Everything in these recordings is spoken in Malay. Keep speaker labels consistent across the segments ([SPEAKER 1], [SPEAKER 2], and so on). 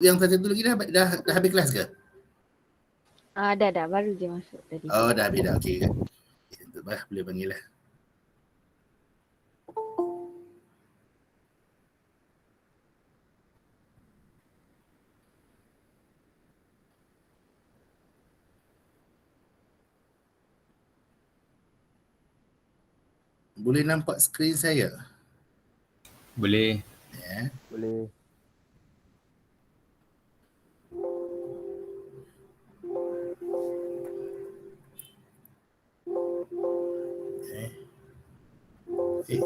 [SPEAKER 1] Yang satu lagi dah habis kelas ke?
[SPEAKER 2] Dah. Baru je masuk tadi.
[SPEAKER 1] Oh, dah habis dah. Okey kan. Boleh panggil lah. Boleh nampak skrin saya?
[SPEAKER 3] Boleh.
[SPEAKER 1] Ya.
[SPEAKER 4] Boleh.
[SPEAKER 1] Okay.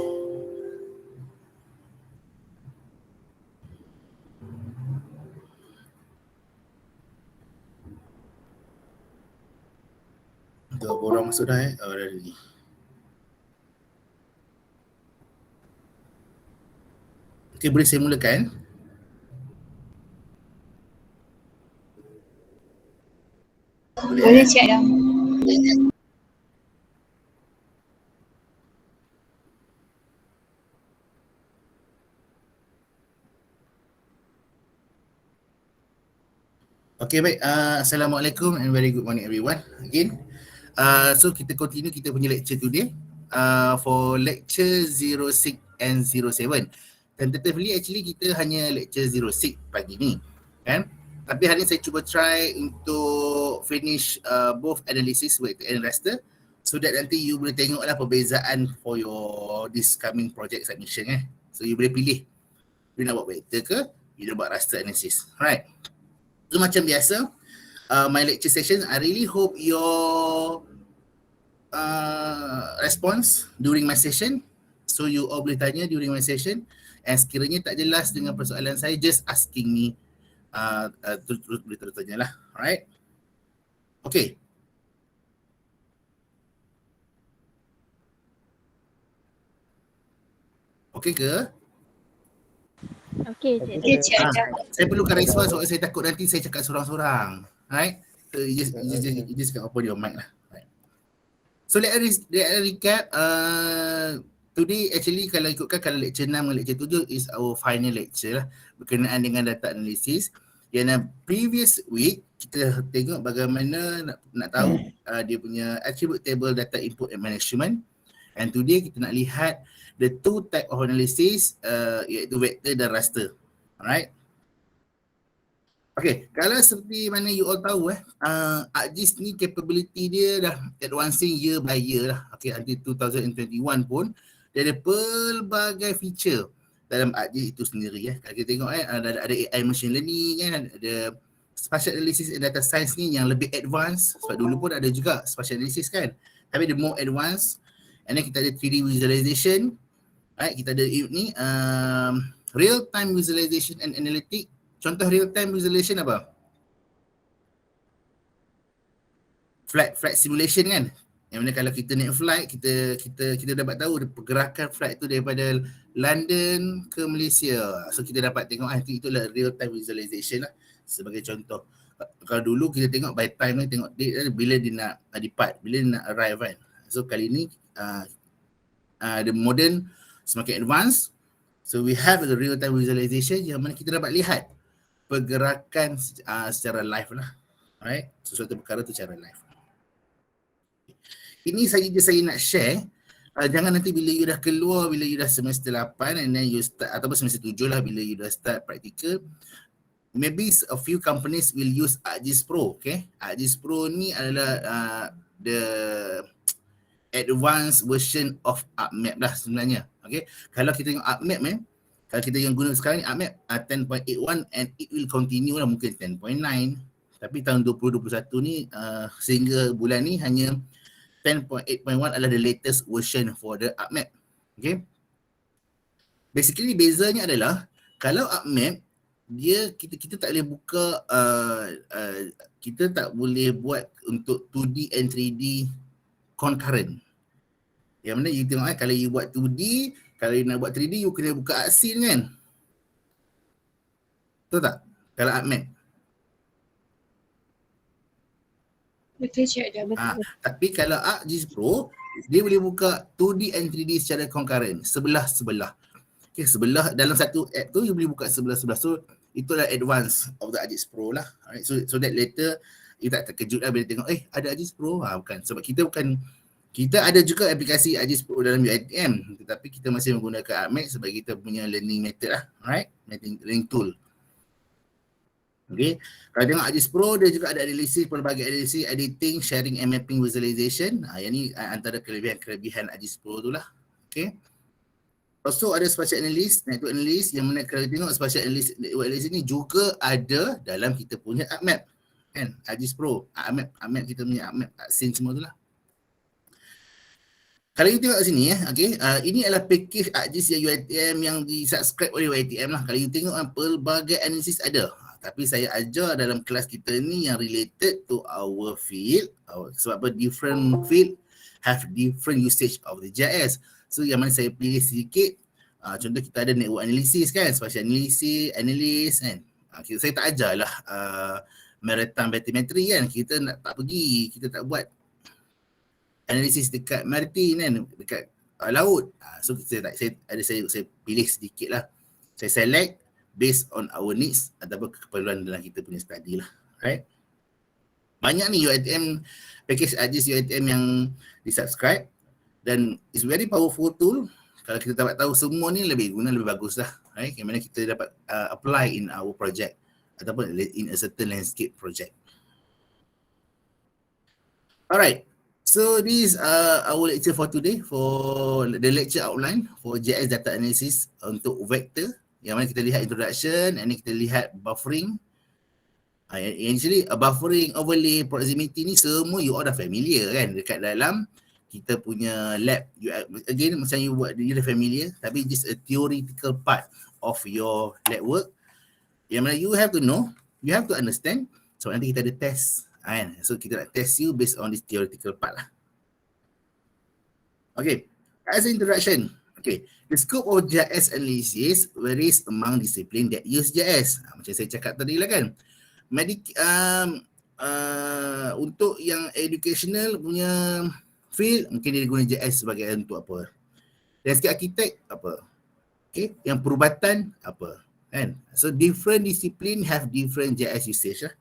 [SPEAKER 1] Dua orang masuk dah dah ni. Okay, boleh saya mulakan?
[SPEAKER 5] Boleh cek dah.
[SPEAKER 1] Okay, baik. Assalamualaikum and very good morning everyone. Again, so kita continue kita punya lecture today for lecture 06 and 07. Tentatively actually kita hanya lecture 06 pagi ni, kan? Tapi hari ni saya cuba try untuk finish both analysis vector and raster, so that nanti you boleh tengoklah perbezaan for your this coming project submission . So you boleh pilih you nak buat vector ke, you nak buat raster analysis. Alright. So macam biasa, my lecture session, I really hope your response during my session. So you all boleh tanya during my session, and sekiranya tak jelas dengan persoalan saya, just asking me, terus boleh terus tanya lah. Alright. Okay. Okay ke?
[SPEAKER 2] Okay,
[SPEAKER 5] Boleh cek dah.
[SPEAKER 1] Saya perlukan respon sebab saya takut nanti saya cakap sorang-sorang. Right? So you just open your mic lah. Right. So let us recap. Today actually kalau ikutkan, kalau lecture 6 dan lecture 7 is our final lecture lah, berkenaan dengan data analysis. Yang previous week kita tengok bagaimana nak tahu dia punya attribute table data input and management. And today kita nak lihat the two type of analysis, iaitu vector dan raster. Alright. Okay, kalau seperti mana you all tahu ArcGIS ni capability dia dah advancing year by year lah. Okay, until 2021 pun dia ada pelbagai feature dalam ArcGIS itu sendiri . Kalau kita tengok ada AI machine learning kan, ada spatial analysis and data science ni yang lebih advance, sebab dulu pun ada juga spatial analysis kan, tapi dia more advanced. And then kita ada 3D visualization. Right, kita ada ni real time visualization and analytic. Contoh real time visualization apa? Flight simulation kan. Yang mana kalau kita naik flight, kita dapat tahu pergerakan flight tu daripada London ke Malaysia. So kita dapat tengok itulah real time visualization lah sebagai contoh. Kalau dulu kita tengok by time ni, tengok date bila dia nak depart, bila dia nak arrive kan. So kali ni the modern semakin advance. So we have the real time visualization yang mana kita dapat lihat pergerakan secara live lah. Alright, sesuatu perkara tu secara live. Ini saja saya nak share. Jangan nanti bila you dah keluar, bila you dah semester 8 and then you start, ataupun semester 7 lah, bila you dah start practical, maybe a few companies will use ArcGIS Pro. Okay, ArcGIS Pro ni adalah the advanced version of ArcMap lah sebenarnya. Okay, kalau kita tengok ArcMap kalau kita yang guna sekarang ni ArcMap 10.81 and it will continue lah mungkin 10.9. Tapi tahun 2021 ni sehingga bulan ni hanya 10.8.1 adalah the latest version for the ArcMap. Okay, basically bezanya adalah kalau ArcMap dia kita tak boleh buka kita tak boleh buat untuk 2D and 3D concurrent. Yang mana you tengok kalau you buat 2D, kalau you nak buat 3D you kena buka ArcScene kan. Betul tak? Kalau ArcMap.
[SPEAKER 5] Betul cik dah, betul.
[SPEAKER 1] Tapi kalau ArcGIS Pro dia boleh buka 2D and 3D secara concurrent, sebelah-sebelah. Okay, sebelah dalam satu app tu you boleh buka sebelah-sebelah. So itulah advance of the AJIS Pro lah. Alright, so that later you tak terkejut lah bila tengok ada AJIS Pro. Bukan, sebab kita ada juga aplikasi AJIS Pro dalam UiTM, tetapi kita masih menggunakan AppMath sebagai kita punya learning method lah. Alright, learning tool. Okay, kalau tengok AJIS Pro, dia juga ada analisis, pelbagai analisis, editing, sharing and mapping visualization. Yang ni antara kelebihan AJIS Pro tu lah. Okay. Also ada spatial analyst, network analyst, yang mana kalau tengok spatial analyst, network analyst ni juga ada dalam kita punya AppMath. Kan, AJIS Pro, AppMath kita punya AppMath, scene semua tu lah. Kalau you tengok kat sini okay, ini adalah package AJIS yang UiTM yang di-subscribe oleh UiTM lah. Kalau you tengok pelbagai analisis ada. Tapi saya ajar dalam kelas kita ni yang related to our field. Sebab apa, different field have different usage of the GIS. So yang mana saya pilih sedikit, contoh kita ada network analysis kan, spatial analysis kan. Saya tak ajarlah maritime bathymetry kan, kita tak tak buat analisis dekat maritim kan, dekat laut. So saya pilih sedikit lah. Saya select based on our needs ataupun keperluan dalam kita punya study lah. Right? Banyak ni UiTM, package AJIS UiTM yang di-subscribe. Dan it's very powerful tool. Kalau kita dapat tahu semua ni lebih bagus lah. Right? Yang mana kita dapat apply in our project ataupun in a certain landscape project. Alright. So this is our lecture for today, for the lecture outline for GIS data analysis untuk vector. Yang mana kita lihat introduction, and then kita lihat buffering. Actually buffering, overlay, proximity ni semua you all dah familiar kan dekat dalam kita punya lab. Again, macam you buat, you dah familiar, tapi just a theoretical part of your lab work. Yang mana you have to know, you have to understand. So nanti kita ada test. Kan? So kita nak test you based on this theoretical part lah. Okay, as an introduction. Okay, the scope of GIS analysis varies among discipline that use GIS. Macam saya cakap tadi lah kan. Untuk yang educational punya field, mungkin dia guna GIS sebagai untuk apa. Landscape architect apa. Okay, yang perubatan apa. Kan? So different discipline have different GIS usage lah.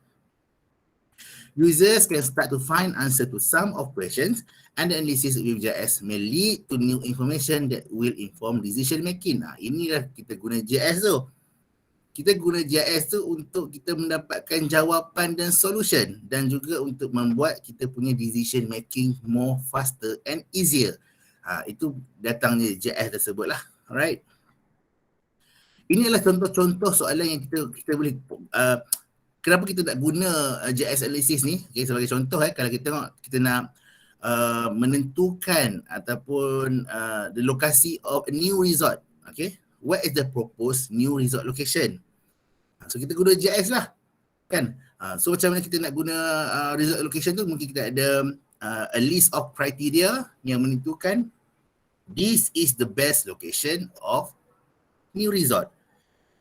[SPEAKER 1] Users can start to find answer to some of questions, and the analysis with GIS may lead to new information that will inform decision making. Inilah kita guna GIS tu. Kita guna GIS tu untuk kita mendapatkan jawapan dan solution, dan juga untuk membuat kita punya decision making more faster and easier. Itu datangnya GIS tersebut lah. Alright. Ini adalah contoh-contoh soalan yang kita boleh kenapa kita nak guna GIS analysis ni. Okay, sebagai contoh kalau kita tengok, kita nak menentukan ataupun the location of a new resort. Okay, what is the proposed new resort location? So kita guna GIS lah kan. So macam mana kita nak guna resort location tu, mungkin kita ada a list of criteria yang menentukan this is the best location of new resort.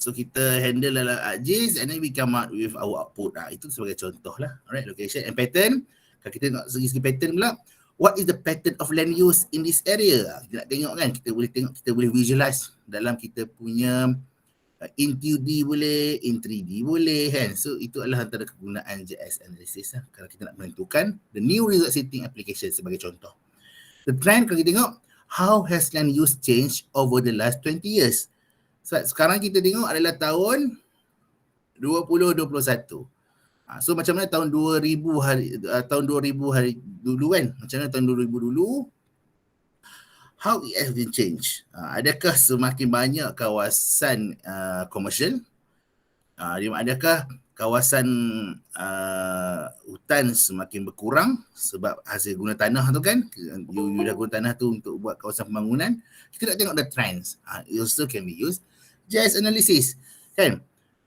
[SPEAKER 1] So kita handle dalam AJIS and then we come out with our output. Itu sebagai contoh lah. Alright, location and pattern. Kalau kita tengok segi pattern pula, what is the pattern of land use in this area? Kita nak tengok kan, kita boleh tengok, kita boleh visualize dalam kita punya in 2D boleh, in 3D boleh kan. So itu adalah antara kegunaan GIS analysis lah, kalau kita nak menentukan the new result setting application sebagai contoh. The trend kalau kita tengok, how has land use changed over the last 20 years? So, sekarang kita tengok adalah tahun 2021. So macam mana tahun 2000 hari dulu kan? Macam mana tahun 2000 dulu? How it has been changed? Adakah semakin banyak kawasan komersial? Adakah kawasan hutan semakin berkurang sebab hasil guna tanah tu kan? You dah guna tanah tu untuk buat kawasan pembangunan. Kita nak tengok the trends. It also can be used. GIS analysis kan?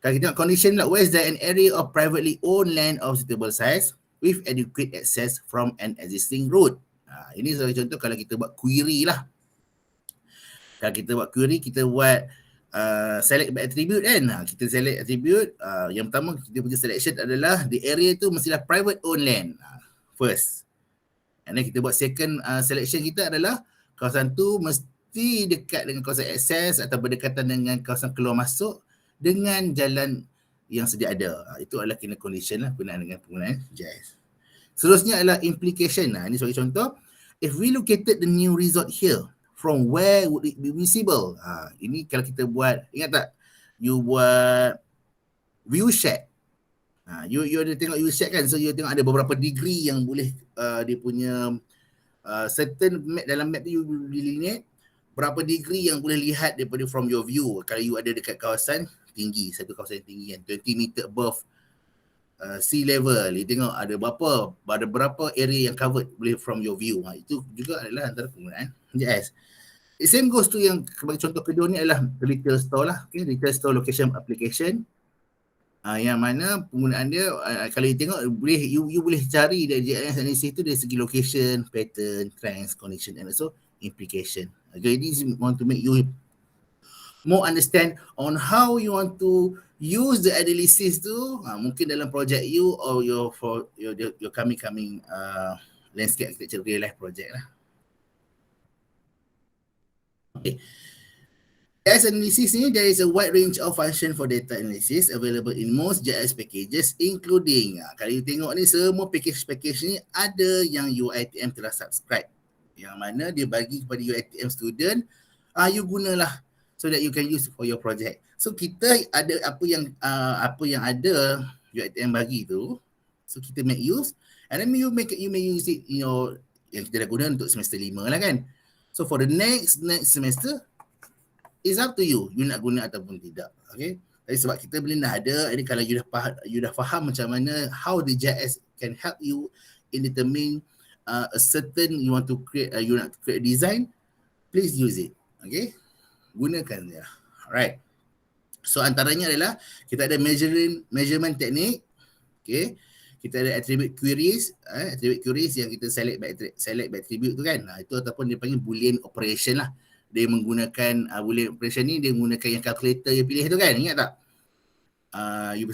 [SPEAKER 1] Kalau kita tengok condition like, where is there an area of privately owned land of suitable size with adequate access from an existing road? Ini sebagai contoh kalau kita buat query lah. Kalau kita buat query, kita buat select by attribute kan. Kita select attribute, yang pertama kita punya selection adalah the area tu mestilah private owned land first. And then kita buat second selection kita adalah kawasan tu mesti dekat dengan kawasan akses atau berdekatan dengan kawasan keluar masuk dengan jalan yang sedia ada. Itu adalah kena condition lah berkenaan dengan penggunaan GIS. Seterusnya adalah implication. Ini sebagai contoh, if we located the new resort here, from where would it be visible? Ini kalau kita buat, ingat tak? You buat view shed. You ada tengok view shed kan? So you tengok ada beberapa degree yang boleh dia punya certain map, dalam map tu you delineate berapa degree yang boleh lihat daripada from your view. Kalau you ada dekat kawasan tinggi, satu kawasan tinggi kan, 20 meter above sea level, you tengok ada berapa area yang covered boleh from your view. Itu juga adalah antara penggunaan GIS. The same goes to yang sebagai contoh kedua ni adalah retail store lah. Okay, retail store location application. Yang mana penggunaan dia, kalau you tengok, you boleh cari dari GIS analysis tu dari segi location, pattern, trends, condition and also implication. Okay, this want to make you more understand on how you want to use the analysis tu, mungkin dalam project you or your coming landscape architecture real life project lah. Okay. GIS analysis ni, there is a wide range of function for data analysis available in most GIS packages including, kalau you tengok ni semua package ni ada yang UiTM telah subscribe, yang mana dia bagi kepada UiTM student, you gunalah so that you can use for your project. So kita ada apa yang ada UiTM bagi tu, so kita make use and then you may use it yang kita dah guna untuk semester 5 lah kan. So for the next semester, it's up to you, you nak guna ataupun tidak. Okay. Jadi sebab kita boleh dah ada, jadi kalau you dah faham macam mana how the GIS can help you in determine a certain you want to create, you nak create design, please use it. Okay. Gunakan dia. Alright. So antaranya adalah kita ada measurement technique. Okay. Kita ada attribute queries, yang kita select by attribute tu kan. Itu ataupun dia panggil boolean operation lah. Dia menggunakan boolean operation ni, dia menggunakan yang calculator yang pilih tu kan. Ingat tak? You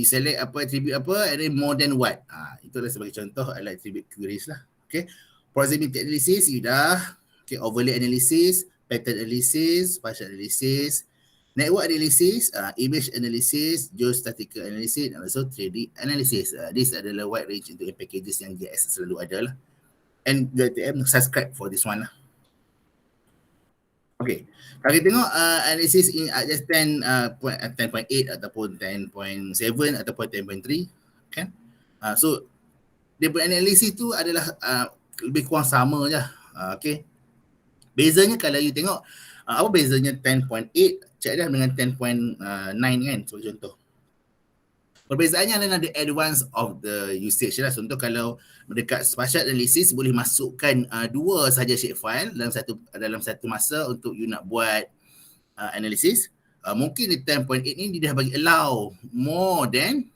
[SPEAKER 1] select apa attribute apa and then more than what. Itulah sebagai contoh adalah attribute queries lah. Okay. Proximity analysis, you dah. Okay. Overlay analysis, pattern analysis, spatial analysis, network analysis, image analysis, geostatistical analysis, and also 3D analysis. This adalah wide range untuk packages yang GIS selalu ada lah. And UiTM subscribe for this one lah. Okay. Kalau kita tengok analysis in just 10.8 ataupun 10.7 ataupun 10.3 kan. So dia analisis tu adalah lebih kurang sama je. Okay. Bezanya kalau you tengok apa bezanya 10.8 cek dah dengan 10.9 kan, sebagai contoh. Perbezaannya adalah the advance of the usage lah. Contoh kalau dekat spatial analysis boleh masukkan dua sahaja shapefile dalam satu masa untuk you nak buat analysis. Mungkin di 10.8 ni dia dah bagi allow more than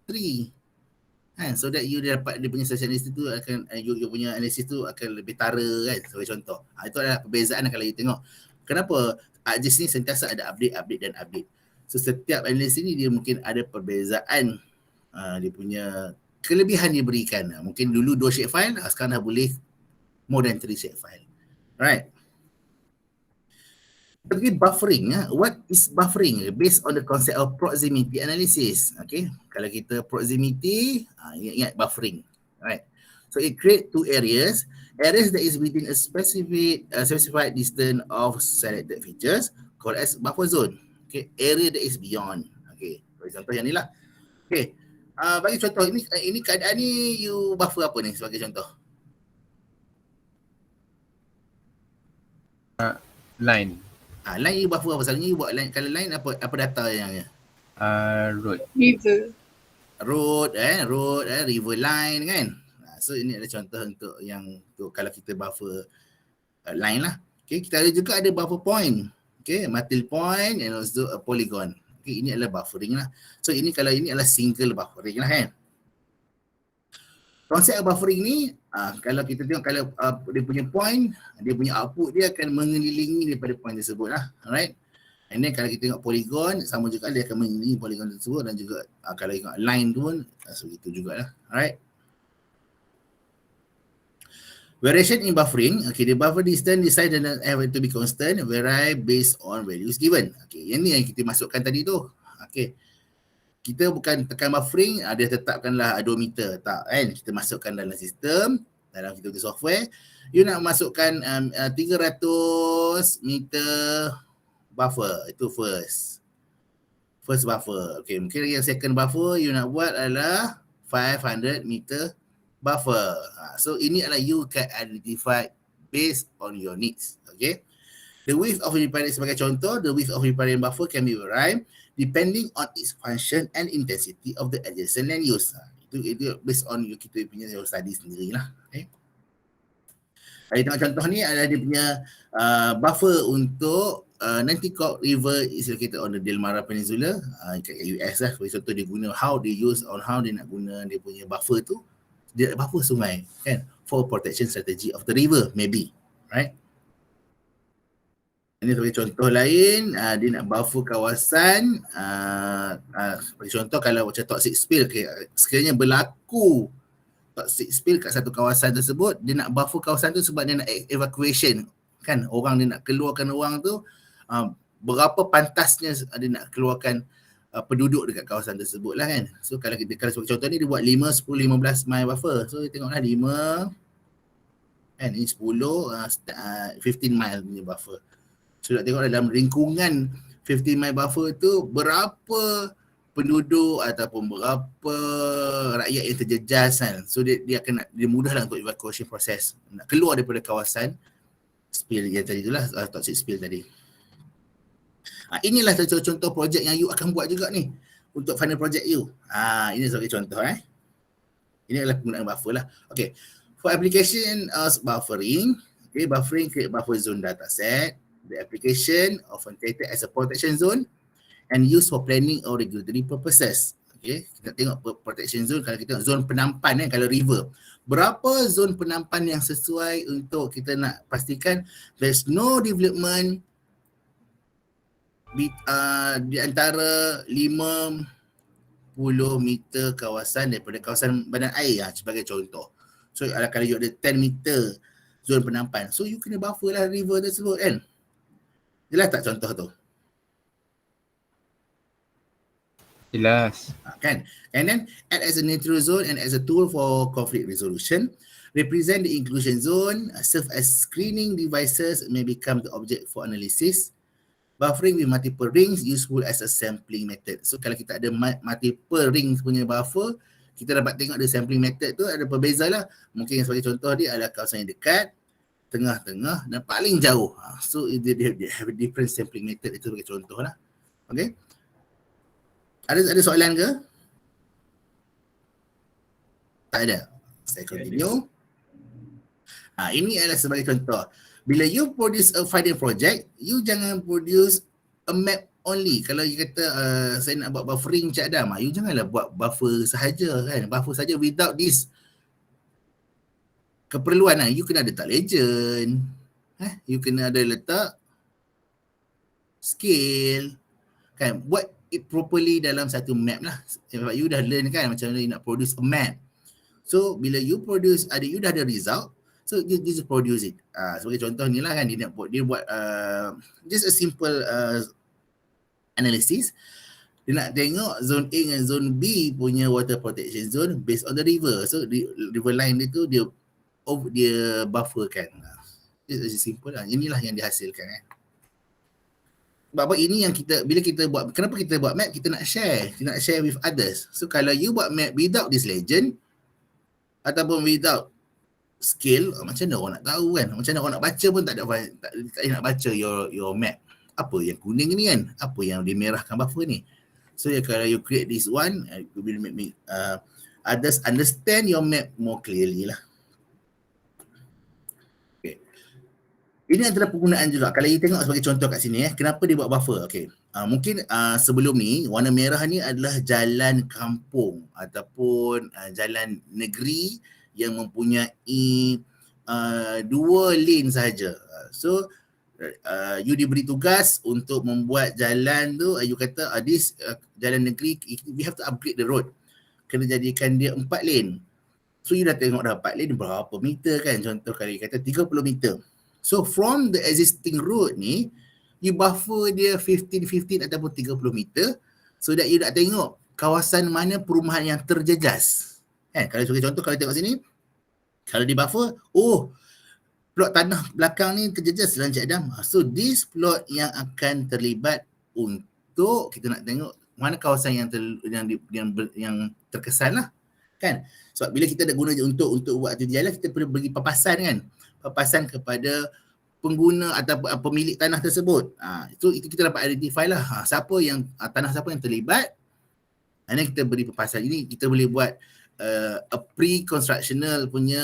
[SPEAKER 1] 3. So that you dapat dia punya session analysis tu akan you punya analysis tu akan lebih tara kan, sebagai contoh. Itu adalah perbezaan kalau you tengok. Kenapa ArcGIS ni sentiasa ada update. So setiap analysis ni dia mungkin ada perbezaan dia punya kelebihan dia berikan. Mungkin dulu 2 shapefile, sekarang dah boleh more than 3 shapefile. Alright. Tapi buffering, what is buffering? Based on the concept of proximity analysis. Okay, kalau kita proximity, ingat buffering. Alright. So it create two areas that is within a specified distance of selected features called as buffer zone. Okay, area that is beyond. Okay, for example yang ni lah. Okay, bagi contoh ini keadaan ni you buffer apa ni sebagai contoh?
[SPEAKER 3] Line.
[SPEAKER 1] Line you buffer apa? Selalunya you buat line, kalau line apa data yang
[SPEAKER 3] Road.
[SPEAKER 5] River.
[SPEAKER 1] Road, river line kan. So ini adalah contoh untuk kalau kita buffer line lah. Okay, kita ada buffer point. Okay, multiple point and also a polygon. Okay, ini adalah buffering lah. So ini adalah single buffering lah kan. Konsep buffering ni, kalau kita tengok kalau dia punya point, dia punya output dia akan mengelilingi daripada point tersebut lah. Alright. And then kalau kita tengok polygon, sama juga dia akan mengelilingi polygon tersebut dan juga kalau tengok line tu pun, sebegitu jugalah. Alright. Variation in buffering, okay, the buffer distance decided and have to be constant, vary based on values given. Okay, yang ni yang kita masukkan tadi tu. Okay, kita bukan tekan buffering, dia tetapkanlah 2 meter. Tak kan? Kita masukkan dalam sistem, dalam kita punya software. You nak masukkan 300 meter buffer. Itu first buffer. Okay, mungkin yang second buffer you nak buat adalah 500 meter buffer. So ini adalah you can identify based on your needs. Okay. The width of riparian sebagai contoh, the width of riparian buffer can be varied depending on its function and intensity of the adjacent land use. Itu based on you, kita punya study sendirilah. Okay. Kita tengok contoh ni adalah dia punya buffer untuk Nanticoke River is located on the Delmarva Peninsula kat US lah. Contoh dia guna how dia nak guna dia punya buffer tu, dia buffer sungai kan, for protection strategy of the river maybe, right? Ini sebagai contoh lain, dia nak buffer kawasan, sebagai contoh kalau macam toxic spill, sekiranya berlaku toxic spill kat satu kawasan tersebut, dia nak buffer kawasan tu sebab dia nak evacuation kan, orang dia nak keluarkan orang tu, berapa pantasnya dia nak keluarkan penduduk dekat kawasan tersebut lah kan. So kalau sebagai contoh ni dia buat 5, 10, 15 mile buffer, so tengoklah 5 kan, ini 10, 15 mile punya buffer. So nak tengok dalam lingkungan 15 mile buffer tu berapa penduduk ataupun berapa rakyat yang terjejas kan. So dia mudahlah untuk evacuation proses, nak keluar daripada kawasan spill yang tadi itulah, toxic spill tadi. Inilah contoh projek yang you akan buat juga ni untuk final project you. Ini sebagai contoh Ini adalah penggunaan buffer lah. Okay. For application of buffering, okay, buffering create buffer zone dataset. The application often treated as a protection zone and used for planning or regulatory purposes. Okay, kita tengok protection zone, kalau kita tengok zone penampan kalau river. Berapa zon penampan yang sesuai untuk kita nak pastikan there's no development di antara 50 meter kawasan daripada kawasan badan air sebagai contoh. So kalau you ada 10 meter zon penampan, so you kena buffer lah river tersebut kan. Jelas tak contoh tu?
[SPEAKER 3] Jelas.
[SPEAKER 1] Kan? And then act as a neutral zone and as a tool for conflict resolution. Represent the inclusion zone, serve as screening devices, may become the object for analysis. Buffering with multiple rings useful as a sampling method. So kalau kita ada multiple rings punya buffer, kita dapat tengok the sampling method tu ada berbeza lah. Mungkin sebagai contoh dia adalah kawasan yang dekat, tengah-tengah dan paling jauh. So they have a different sampling method, itu sebagai contoh lah. Okay. Ada soalan ke? Tak ada. Saya continue. Ini adalah sebagai contoh. Bila you produce a final project, you jangan produce a map only. Kalau you kata saya nak buat buffering Cik Adam, you janganlah buat buffer sahaja kan. Buffer saja without this keperluan lah. You kena ada letak legend. You kena ada letak scale. Kan, buat it properly dalam satu map lah. Sebab you dah learn kan macam mana you nak produce a map. So bila you produce, you dah ada result, so you just produce it. Sebagai contoh ni lah kan, dia buat just a simple analysis. Dia nak tengok zone A dengan zone B punya water protection zone based on the river. So river line dia tu dia bufferkan. It's simple lah. Inilah yang dihasilkan Sebab apa ini yang bila kita buat, kenapa kita buat map, kita nak share with others. So kalau you buat map without this legend ataupun without scale, macam mana orang nak tahu kan? Macam mana orang nak baca pun tak nak baca your map. Apa yang kuning ni kan? Apa yang dimerahkan buffer ni? So kalau you create this one, it will make others understand your map more clearly lah. Okay. Ini adalah penggunaan juga. Kalau you tengok sebagai contoh kat sini kenapa dia buat buffer? Okay. Mungkin sebelum ni warna merah ni adalah jalan kampung ataupun jalan negeri yang mempunyai 2 lane sahaja. So you diberi tugas untuk membuat jalan tu, you kata this jalan negeri, we have to upgrade the road. Kena jadikan dia 4 lane. So you dah tengok dah 4 lane berapa meter kan? Contoh kali kata 30 meter. So from the existing road ni, you buffer dia 15 ataupun 30 meter so that you nak tengok kawasan mana perumahan yang terjejas. Kan? Kalau sebagai contoh, kalau tengok sini, kalau di buffer, plot tanah belakang ni terjejas dalam Cik Adam. So this plot yang akan terlibat untuk kita nak tengok mana kawasan yang terkesan lah. Kan? Sebab bila kita dah guna untuk buat aktiviti jalan, kita perlu bagi papasan kan. Papasan kepada pengguna atau pemilik tanah tersebut. Itu kita dapat identify lah. Tanah siapa yang terlibat. Dan kita beri papasan. Ini kita boleh buat a pre-constructional punya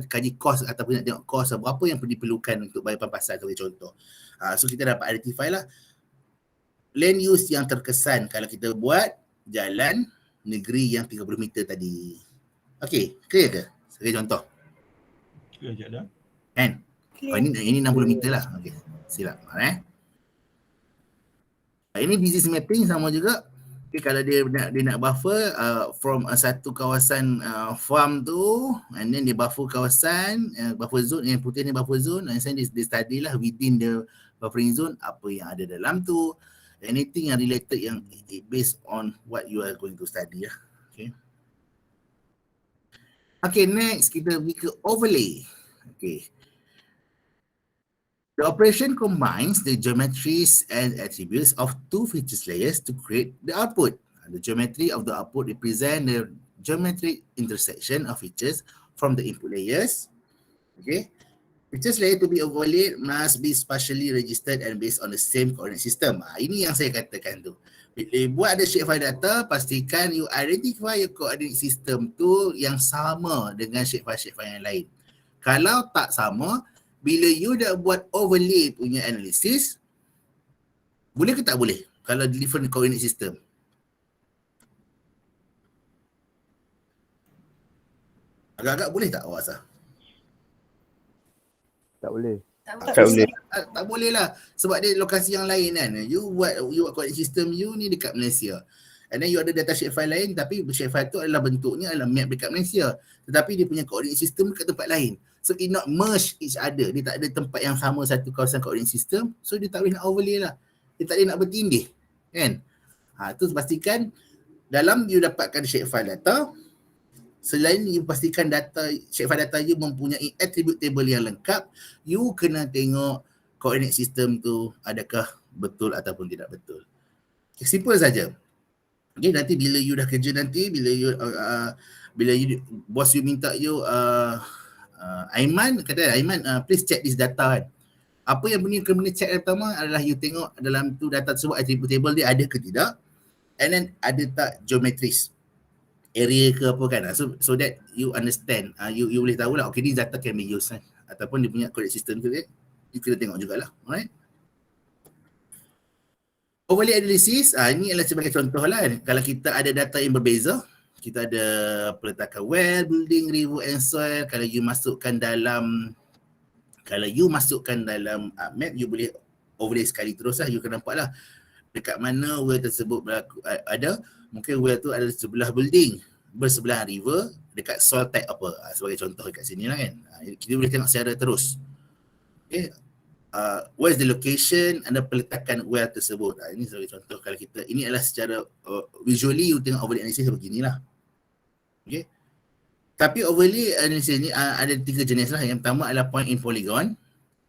[SPEAKER 1] kaji kos ataupun nak tengok kos berapa yang diperlukan untuk bayar pampasan sebagai contoh. So kita dapat identify lah land use yang terkesan kalau kita buat jalan negeri yang 30 meter tadi. Okey, clear ke? Sebagai contoh.
[SPEAKER 5] Clear je dah.
[SPEAKER 1] Kan? Ini 60 meter lah. Okey, silap. Ini business mapping sama juga. Okay, kalau dia nak buffer from satu kawasan farm tu, and then dia buffer kawasan, buffer zone, yang putih ni buffer zone, and then dia study lah within the buffering zone, apa yang ada dalam tu, anything yang related yang based on what you are going to study lah. Okay, next kita pergi ke overlay. Okay. The operation combines the geometries and attributes of two features layers to create the output. The geometry of the output represent the geometric intersection of features from the input layers. Okay. Features layer to be overlaid must be spatially registered and based on the same coordinate system. Ini yang saya katakan tu. Bila buat ada shapefile data, pastikan you identify your coordinate system tu yang sama dengan shapefile-shapefile yang lain. Kalau tak sama, bila you dah buat overlay punya analisis, boleh ke tak boleh kalau different coordinate system? Agak-agak boleh tak awak rasa?
[SPEAKER 4] Tak boleh.
[SPEAKER 1] Tak boleh lah. Sebab dia lokasi yang lain kan. You buat coordinate system you ni dekat Malaysia. And then you ada data shapefile lain tapi shapefile tu adalah bentuknya adalah map dekat Malaysia. Tetapi dia punya coordinate system dekat tempat lain. So it not merge each other. Dia tak ada tempat yang sama satu kawasan coordinate system. So dia tak boleh nak overlay lah. Dia tak boleh nak bertindih. Kan? Tu pastikan dalam you dapatkan shapefile data, selain you pastikan shapefile data you mempunyai attribute table yang lengkap, you kena tengok coordinate system tu adakah betul ataupun tidak betul. Simple saja. Okay, nanti bila you dah kerja nanti, bila you bos you minta you Aiman, kata Aiman please check this data kan. Apa yang kena check pertama adalah you tengok dalam tu data tersebut attribute table dia ada ke tidak, and then ada tak geometries area ke apa kan. So that you understand, you boleh tahu lah, okay this data can be used kan, ataupun dia punya coordinate system tu kan, you kena tengok jugalah. Alright. Overlay analysis, ini adalah sebagai contoh lah kan. Kalau kita ada data yang berbeza, kita ada peletakan well, building, river and soil. Kalau you masukkan dalam map, you boleh overlay sekali terus lah. You akan nampak lah dekat mana well tersebut ada. Mungkin well tu ada sebelah building, bersebelah river, dekat soil type apa. Sebagai contoh dekat sini lah kan. Kita boleh tengok secara terus. Okay. Where is the location and peletakan well tersebut. Ini sebagai contoh. Kalau kita, ini adalah secara visually you tengok overlay analysis beginilah. Okay. Tapi overlay analysis ni ada 3 jenis lah. Yang pertama adalah point in polygon.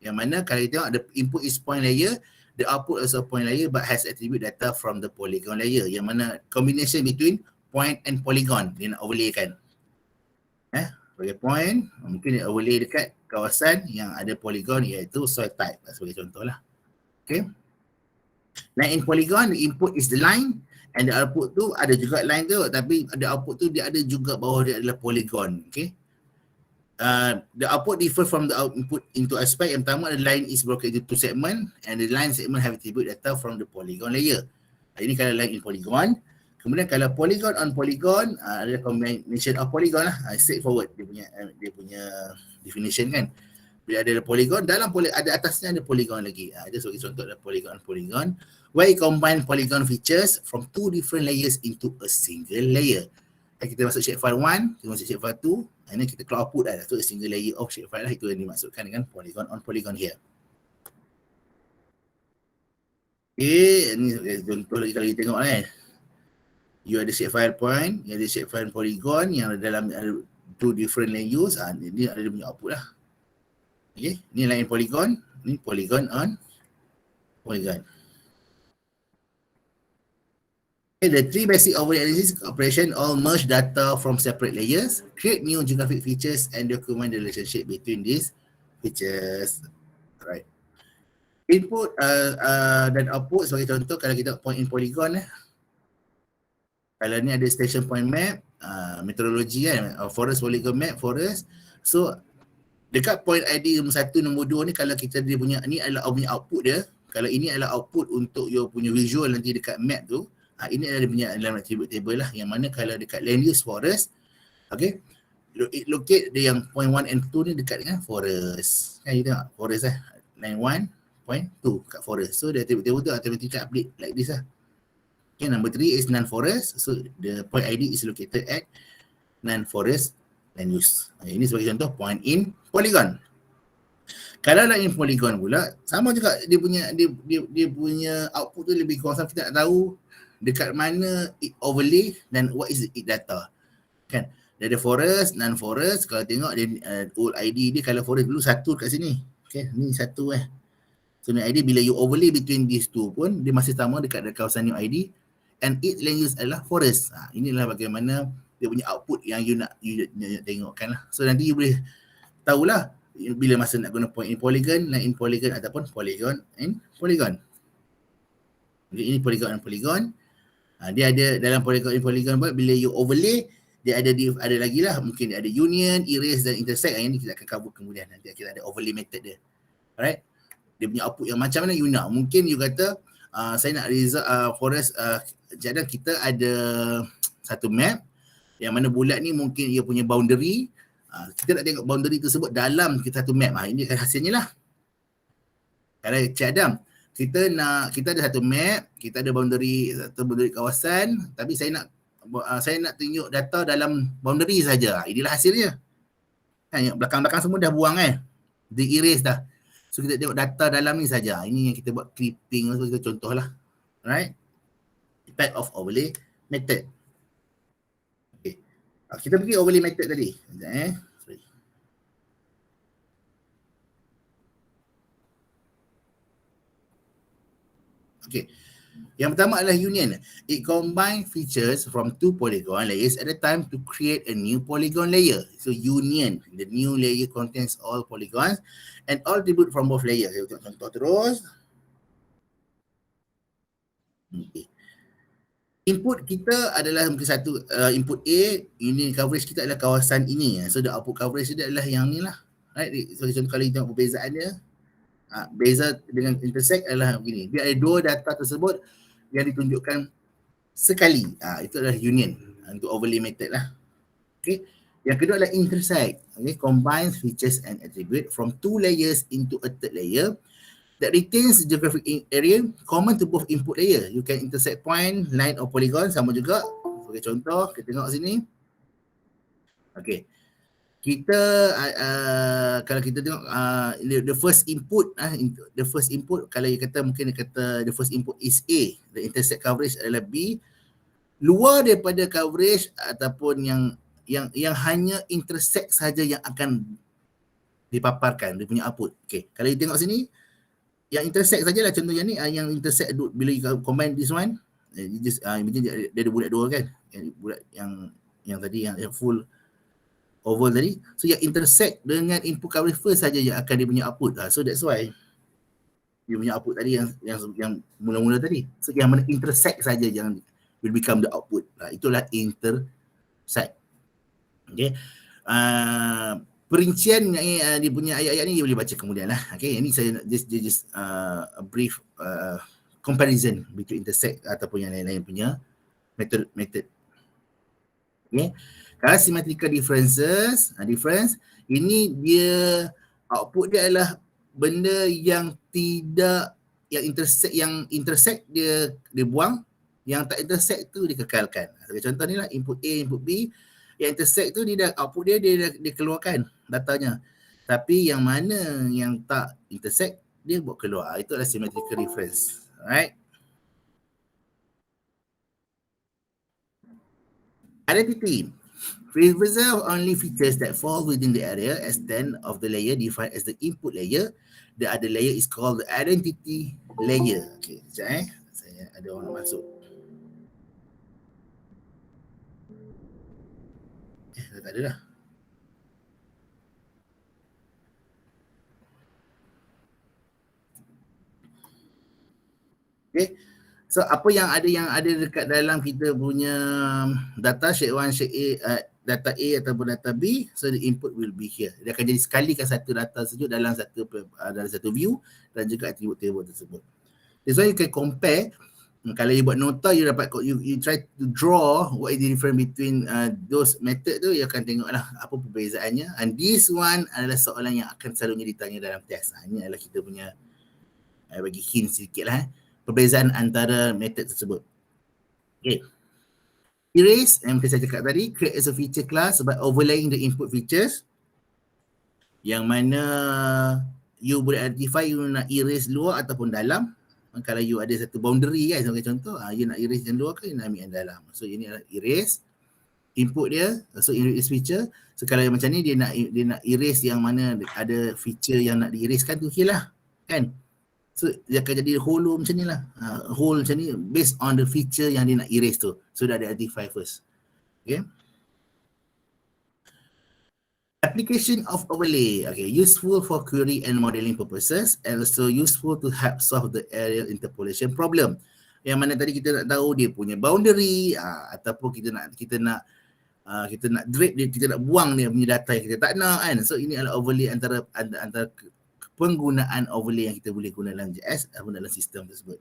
[SPEAKER 1] Yang mana kalau kita tengok, the input is point layer, the output also point layer but has attribute data from the polygon layer. Yang mana combination between point and polygon dia nak overlay kan. Sebagai point, mungkin dia overlay dekat kawasan yang ada polygon iaitu soil type sebagai contoh lah. Okay. Line in polygon, the input is the line and the output tu ada juga line tu, tapi the output tu dia ada juga bawah dia adalah polygon. Okay. The output differ from the input into aspect. Yang pertama, the line is broken into 2 segment and the line segment have attribute data from the polygon layer. Ini kalau line in polygon. Kemudian kalau polygon on polygon, ada combination of polygon lah, straightforward dia punya definition kan. Bila ada polygon, dalam ada atasnya ada polygon lagi. Dia sebagai contoh ada polygon on polygon, where you combine polygon features from 2 different layers into a single layer. Kita masuk shapefile 1, kita masuk shapefile 2, and then kita keluar output dah. So a single layer of shapefile lah, itu yang dimaksudkan dengan polygon on polygon here. Okay, ni contoh lagi kalau kita tengok kan. You ada shapefile point, you ada shapefile polygon yang dalam two different land use. Ini ada dia punya output lah. Okay, ni line polygon, ni polygon on polygon. Okay, the three basic overlay analysis operation all merge data from separate layers, create new geographic features and document the relationship between these features. Right. Input dan output sebagai contoh kalau kita point in polygon kalau ni ada station point map, meteorologi kan, forest polygon map, forest. So dekat point ID nombor 1, nombor 2 ni kalau kita dia punya ni adalah punya output dia. Kalau ini adalah output untuk your punya visual nanti dekat map tu, ini adalah punya dalam attribute table lah, yang mana kalau dekat land use forest, okay, it locate dia yang point 1 and 2 ni dekat dengan forest. Kan you tengok forest line 1, point 2 kat forest. So the attribute table tu automatically update like this lah. Okay, number 3 is non-forest. So the point ID is located at non-forest land use. Ini sebagai contoh point in polygon. Kalau line in polygon pula sama juga, dia punya output tu lebih kurang sama, kita nak tahu dekat mana it overlay dan what is it data. Kan? Dia ada forest, non-forest. Kalau tengok dia old ID dia, kalau forest dulu 1 kat sini. Okay, ni 1 So new ID bila you overlay between these two pun dia masih sama dekat kawasan new ID and it land use adalah forest. Inilah bagaimana dia punya output yang you nak tengokkan lah. So nanti you boleh tahulah bila masa nak guna point in polygon, line in polygon ataupun polygon in polygon. Okay, ini polygon and polygon. Dia ada dalam polygon in polygon bila you overlay dia ada lagi lah, mungkin dia ada union, erase dan intersect. Yang ni kita akan cover kemudian, nanti kita ada overlay method dia. Alright, dia punya output yang macam mana you nak. Mungkin you kata saya nak result forest, jadi kita ada satu map yang mana bulat ni mungkin ia punya boundary. Kita nak tengok boundary tersebut dalam kita satu map. Ini kan hasilnya lah. Kalau Cik Adam, kita ada satu map, kita ada boundary kawasan, tapi saya nak tunjuk data dalam boundary saja. Inilah hasilnya. Kan belakang-belakang semua dah buang di erase dah. So kita tengok data dalam ni saja. Ini yang kita buat clipping, kita contohlah. Alright. Type of overlay method. Okay. Kita pergi overlay method tadi. Sekejap Sorry. Okay. Yang pertama adalah union. It combine features from two polygon layers at a time to create a new polygon layer. So union, the new layer contains all polygons and all attribute from both layers. Saya tengok contoh terus. Okay. Input kita adalah mungkin satu input A, union coverage kita adalah kawasan ini. So the output coverage dia adalah yang ni lah. Right? So contoh kalau kita tengok perbezaan dia, beza dengan intersect adalah begini. Dia ada dua data tersebut yang ditunjukkan sekali. Itu adalah union untuk overlay method lah. Okay. Yang kedua adalah intersect. Okay. Combines features and attribute from two layers into a third layer that retains geographic area common to both input layer. You can intersect point, line or polygon, sama juga. Sebagai contoh, kita tengok sini. Okay. Kita kalau kita tengok the first input kalau you kata mungkin dia kata the first input is A, the intersect coverage adalah B, luar daripada coverage ataupun yang hanya intersect saja yang akan dipaparkan dia punya output. Okay, kalau you tengok sini yang intersect sajalah contohnya ni, yang intersect bila you combine this one, dia ada bulat dua kan, bulat yang tadi yang full oval tadi. So yang intersect dengan input coverage first saja yang akan dia punya output. So that's why dia punya output tadi yang mula-mula tadi. So yang mana intersect saja yang will become the output. Itulah intersect. Okay. Perincian dia punya ayat-ayat ni dia boleh baca kemudian lah. Okay, ini saya just a brief comparison between intersect ataupun yang lain-lain punya method. Okay. Kalau symmetrical difference, ini dia output dia adalah benda yang tidak, yang intersect dia buang, yang tak intersect tu dikekalkan. Sebagai contoh ni lah, input A, input B, yang intersect tu dia output dia keluarkan datanya. Tapi yang mana yang tak intersect dia buat keluar. Itu adalah symmetrical difference. Alright. Identity. Preserve only features that fall within the area extent of the layer defined as the input layer. The other layer is called the identity layer. Okay, sekejap saya ada orang nak masuk. Tak ada dah. Okay. So apa yang ada dekat dalam kita punya data sheet 1, sheet A, data A ataupun data B, so the input will be here. Dia akan jadi sekalikan satu data tersebut dalam satu view dan juga attribute table tersebut. That's why you can compare. Kalau you buat nota, you dapat you try to draw what is the difference between those method tu, you akan tengoklah apa perbezaannya. And this one adalah soalan yang akan selalunya ditanya dalam test. Ini adalah kita punya bagi hint sedikit lah. Perbezaan antara method tersebut. Okay. Erase, yang saya cakap tadi, create as a feature class by overlaying the input features. Yang mana you boleh identify you nak erase luar ataupun dalam. Kalau you ada satu boundary kan, sebagai contoh, you nak erase yang luar ke, you nak ambil yang dalam. So ini adalah erase. Input dia, so erase feature. So kalau yang macam ni, dia nak erase yang mana ada feature yang nak di-erase kan tu lah. Kan? So dia akan jadi whole macam ni lah. Whole macam ni based on the feature yang dia nak erase tu. So dah ada identify first. Okay. Application of overlay. Okay, useful for query and modeling purposes and also useful to help solve the area interpolation problem. Yang mana tadi kita nak tahu dia punya boundary ataupun kita nak drag dia, kita nak buang dia punya data yang kita tak nak kan. So ini adalah overlay antara penggunaan overlay yang kita boleh guna dalam JS ataupun dalam sistem tersebut.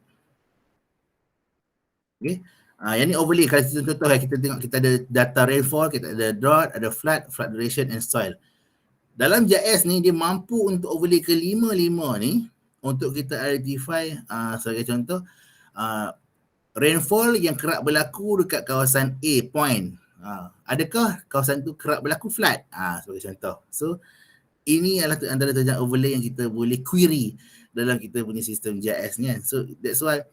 [SPEAKER 1] Okay. Yang ni overlay, kalau contoh kita tengok kita ada data rainfall, kita ada drought, ada flood duration and soil. Dalam JS ni dia mampu untuk overlay ke 5 ni untuk kita identify sebagai contoh rainfall yang kerap berlaku dekat kawasan A point. Adakah kawasan tu kerap berlaku flood? Sebagai contoh. So ini adalah antara terjadi overlay yang kita boleh query dalam kita punya sistem JS ni kan. So that's why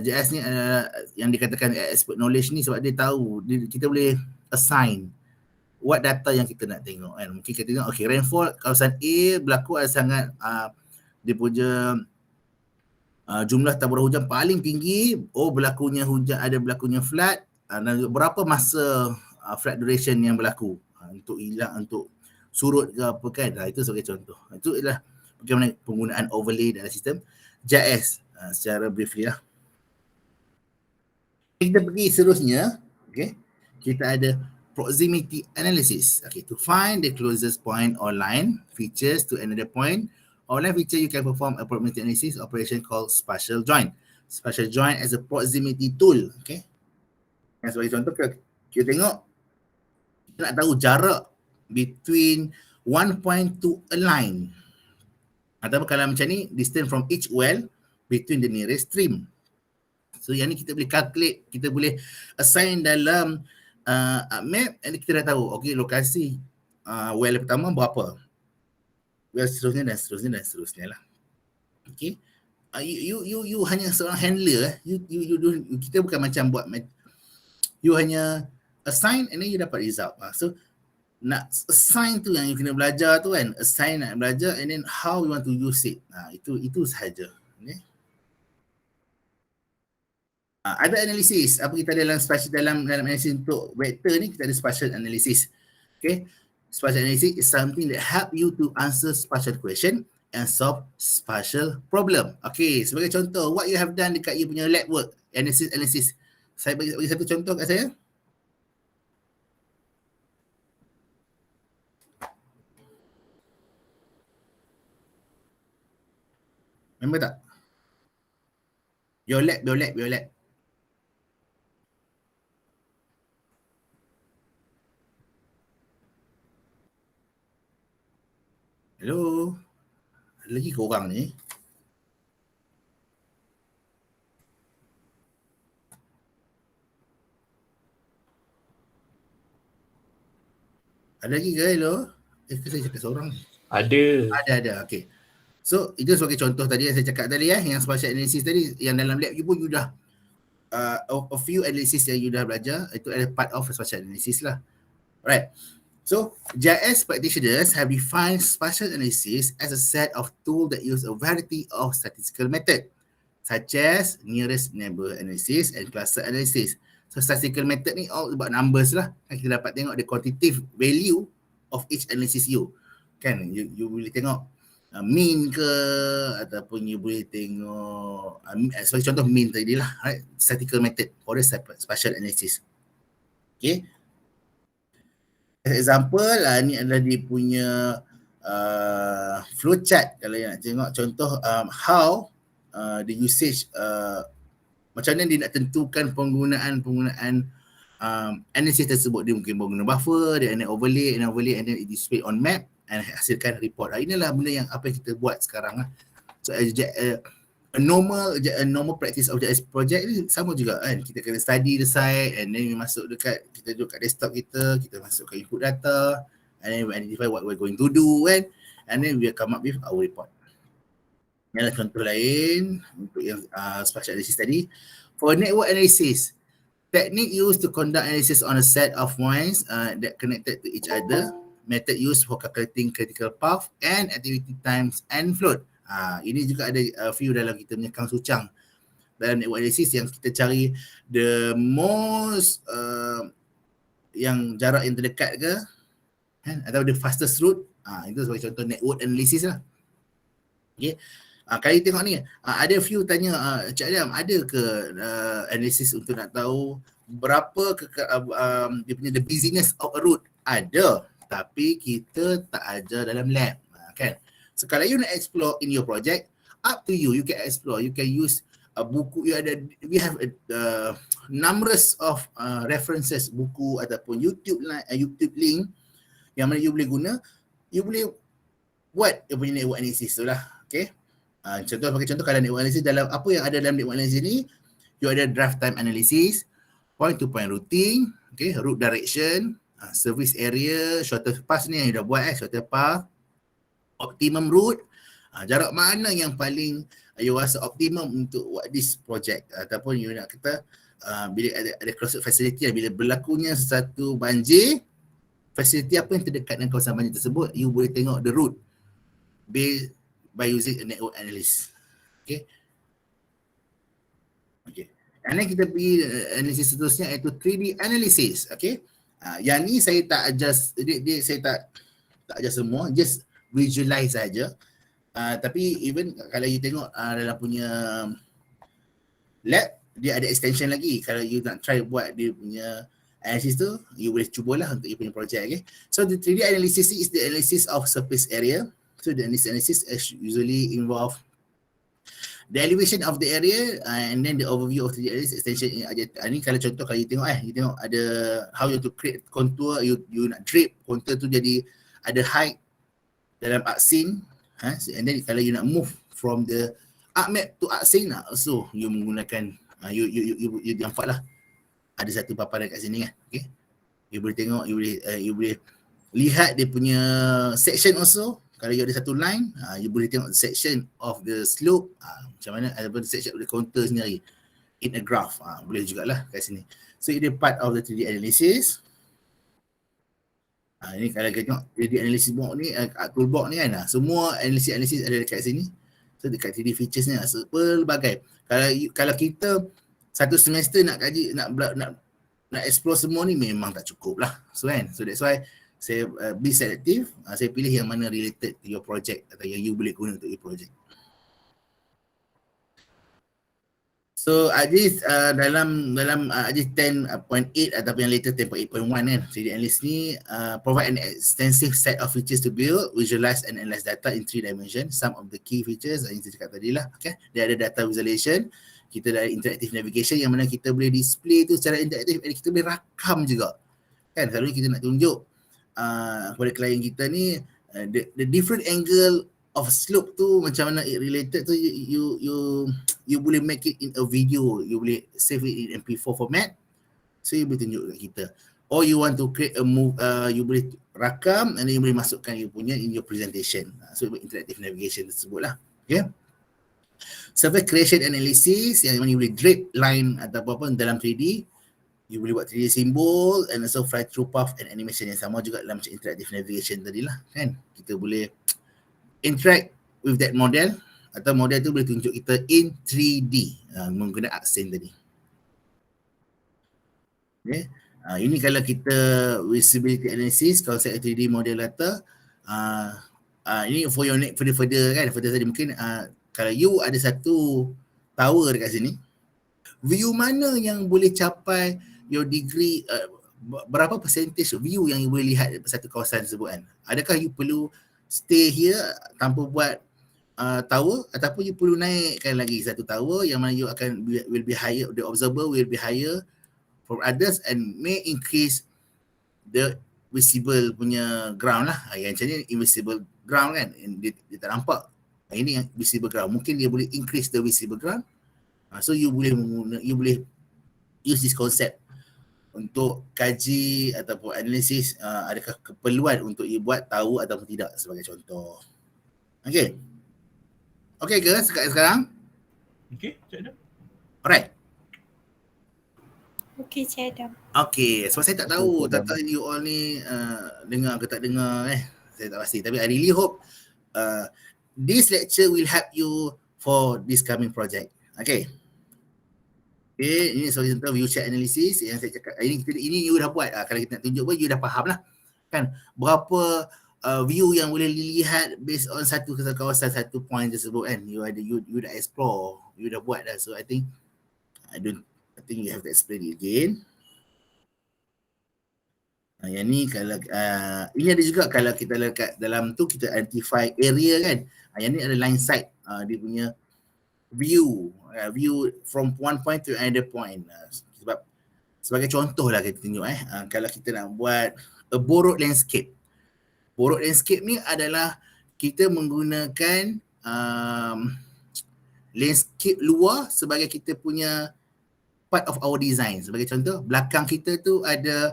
[SPEAKER 1] JS ni adalah yang dikatakan expert knowledge ni sebab dia tahu kita boleh assign what data yang kita nak tengok kan. Mungkin kita tengok okay, rainfall kawasan A berlaku ada sangat dia punya jumlah taburan hujan paling tinggi, berlakunya flood dan berapa masa flood duration yang berlaku untuk hilang, untuk surut ke apa kan. Itu sebagai contoh. Itu adalah bagaimana penggunaan overlay dalam sistem JS secara briefly lah. Kita pergi seterusnya. Okay. Kita ada proximity analysis. Okay, to find the closest point or line features to another point or line feature, you can perform a proximity analysis operation called spatial join. Spatial join as a proximity tool. Okay. Yang sebagai contoh, kita tengok kita nak tahu jarak between one point to a line. Ataupun kalau macam ni, distance from each well between the nearest stream. So yang ni kita boleh calculate, kita boleh assign dalam map, and kita dah tahu, okay, lokasi well pertama berapa. Well seterusnya dan seterusnya lah. Okay. You hanya seorang handler, kita bukan macam buat, you hanya assign and then you dapat result. So nak assign tu yang you kena belajar tu kan, assign nak belajar and then how you want to use it. Itu sahaja. Okay. Ada analisis. Apa kita dalam spatial, dalam analisis untuk vector ni kita ada spatial analysis. Okay. Spatial analysis is something that help you to answer spatial question and solve spatial problem. Okay, sebagai contoh, what you have done dekat you punya lab work, analysis. Saya bagi satu contoh kat saya. Remember tak? Your lab. Hello? Ada lagi ke orang ni? Ada lagi ke? Hello? Saya cakap seorang. Ada. Okay. So itu sebagai contoh tadi yang saya cakap tadi yang spatial analysis tadi, yang dalam lab you pun you dah a few analysis yang you dah belajar, itu adalah part of spatial analysis lah. Right. So, GIS practitioners have defined spatial analysis as a set of tools that use a variety of statistical methods, such as nearest neighbor analysis and cluster analysis. So, statistical method ni all about numbers lah. Kita dapat tengok the quantitative value of each analysis you. Kan, you boleh tengok mean ke, ataupun you boleh tengok, sebagai contoh mean tadi lah, right? Statistical method for the spatial analysis. Okay. Example ni adalah dia punya flowchart. Kalau nak tengok contoh how the usage, macam mana dia nak tentukan penggunaan analysis tersebut. Dia mungkin guna buffer, dia nak overlay and then it display on map and hasilkan report. Inilah benda yang apa yang kita buat sekarang lah. So a normal practice of JS project ni sama juga kan. Kita kena study the site and then masuk dekat, kita duduk kat desktop kita masukkan input data and then we identify what we're going to do kan, and then we come up with our report. Ini adalah contoh lain untuk yang spatial analysis tadi. For network analysis, technique used to conduct analysis on a set of points that connected to each other, method used for calculating critical path and activity times and float. Ini juga ada few dalam kita punya Kang Suchang. Dalam network analysis yang kita cari the most yang jarak yang terdekat ke kan, atau the fastest route. Itu sebagai contoh network analysis lah. Okay. Kali tengok ni, ada few tanya, Cik Adam, ada ke analysis untuk nak tahu berapa dia punya the busyness of a route? Ada, tapi kita tak ajar dalam lab kan. So kalau you nak explore in your project, up to you. You can explore. You can use buku. We have numerous of references, buku ataupun YouTube link yang mana you boleh guna. You boleh buat you punya network analysis tu lah. Okay. Sebagai contoh kalau network analysis, dalam apa yang ada dalam network analysis ni, you ada draft time analysis, point to point routing, okay, route direction, service area, shortest path ni yang you dah buat shortest path, optimum route, jarak mana yang paling you rasa optimum untuk buat this project, ataupun you nak kata bila ada closed facility, bila berlakunya sesuatu banjir, facility apa yang terdekat dengan kawasan banjir tersebut, you boleh tengok the route based by using a network analysis. Okay. And then kita pergi analisis seterusnya iaitu 3D analysis. Okay. Yang ni saya tak adjust, saya tak adjust semua, just visualize saja. Tapi even kalau you tengok dalam punya lab, dia ada extension lagi. Kalau you nak try buat dia punya analysis tu, you boleh cubalah untuk you punya project. Okay. So the 3D analysis is the analysis of surface area. So the analysis usually involve the elevation of the area and then the overview of the analysis extension. Ini kalau contoh kalau you tengok you tengok ada how you to create contour, you nak drape contour tu jadi ada height dalam arcsine, and then kalau you nak move from the arcmap to arcsine, so you menggunakan you nampak lah ada satu paparan kat sini kan. Okay, you boleh tengok, you boleh lihat dia punya section also. Kalau you ada satu line, you boleh tengok section of the slope, macam mana, ataupun section of the contour sendiri in a graph, boleh jugalah kat sini. So ini part of the 3D analysis. Ini kalau kita tengok 3D analysis box ni, toolbox ni kan, semua analysis ada dekat sini. So dekat 3D features ni pelbagai. Kalau kita satu semester nak kaji, nak explore semua ni memang tak cukup lah. So kan, so that's why saya be selective, saya pilih yang mana related to your project atau yang you boleh guna untuk your project. So AJIS dalam AJIS 10.8 ataupun yang later 10.8.1 kan, 3D analysis ni provide an extensive set of features to build, visualize and analyze data in 3 dimensions. Some of the key features yang saya cakap tadi lah. Okay. Dia ada data visualization, kita ada interactive navigation yang mana kita boleh display tu secara interaktif, dan kita boleh rakam juga. Kan, selalunya kita nak tunjuk kepada klien kita ni the different angle of slope tu macam mana it related tu, you boleh make it in a video, you boleh save it in MP4 format, so you boleh tunjuk kat kita. Or you want to create a move, you boleh rakam and then you boleh masukkan you punya in your presentation. So interactive navigation tersebut lah. Okay. Surface creation analysis yang mana you boleh drape line atau apa dalam 3D. You boleh buat 3D symbol and also fly through path and animation yang sama juga dalam macam interactive navigation tadi lah kan. Kita boleh interact with that model atau model tu boleh tunjuk kita in 3D menggunakan Arcsyn tadi. Okay. Ini kalau kita visibility analysis, konsep 3D model data. Ini for your next further kan, further tadi mungkin kalau you ada satu tower dekat sini, view mana yang boleh capai your degree, berapa percentage view yang you boleh lihat satu kawasan tersebut kan. Adakah you perlu stay here tanpa buat tower, ataupun you perlu naikkan lagi satu tower yang mana you akan will be higher, the observer will be higher from others and may increase the visible punya ground lah. Yang macam ni invisible ground kan, dia tak nampak. Ini yang visible ground, mungkin dia boleh increase the visible ground. So you boleh use this concept untuk kaji ataupun analisis adakah keperluan untuk you buat tahu ataupun tidak sebagai contoh. Okay. Okay ke sekarang?
[SPEAKER 5] Okay, Cik Adam.
[SPEAKER 1] Alright.
[SPEAKER 4] Okey, Cik Adam.
[SPEAKER 1] Okay, sebab saya tak tahu tata you all ni dengar ke tak dengar saya tak pasti. Tapi I really hope this lecture will help you for this coming project. Okay. Okay, ini soal tentang view chat analysis yang saya cakap. Ini you dah buat. Kalau kita nak tunjuk pun you dah faham lah. Kan, berapa view yang boleh dilihat based on satu kawasan, satu point tersebut kan. You dah explore, you dah buat dah. So I think you have to explain it again. Yang ni kalau ini ada juga kalau kita lekat dalam tu kita identify area kan. Yang ni ada line sight, dia punya view from one point to another point. Sebab sebagai contoh lah kita tunjuk kalau kita nak buat a borrowed landscape. Borrowed landscape ni adalah kita menggunakan landscape luar sebagai kita punya part of our design. Sebagai contoh, belakang kita tu ada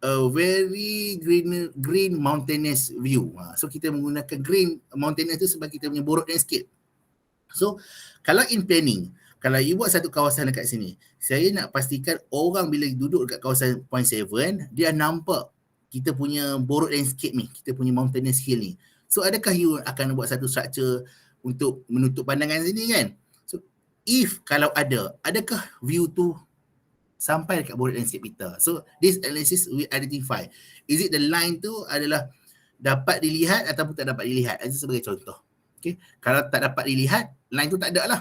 [SPEAKER 1] a very green mountainous view. So kita menggunakan green mountainous tu sebagai kita punya borrowed landscape. So kalau in planning, kalau you buat satu kawasan dekat sini, saya nak pastikan orang bila duduk dekat kawasan point 7, dia nampak kita punya borrowed landscape ni, kita punya mountainous hill ni. So adakah you akan buat satu structure untuk menutup pandangan sini kan? So if kalau adakah view tu sampai dekat borrowed landscape kita? So this analysis we identify, is it the line tu adalah dapat dilihat ataupun tak dapat dilihat? Itu sebagai contoh. Okay. Kalau tak dapat dilihat, line tu tak ada lah.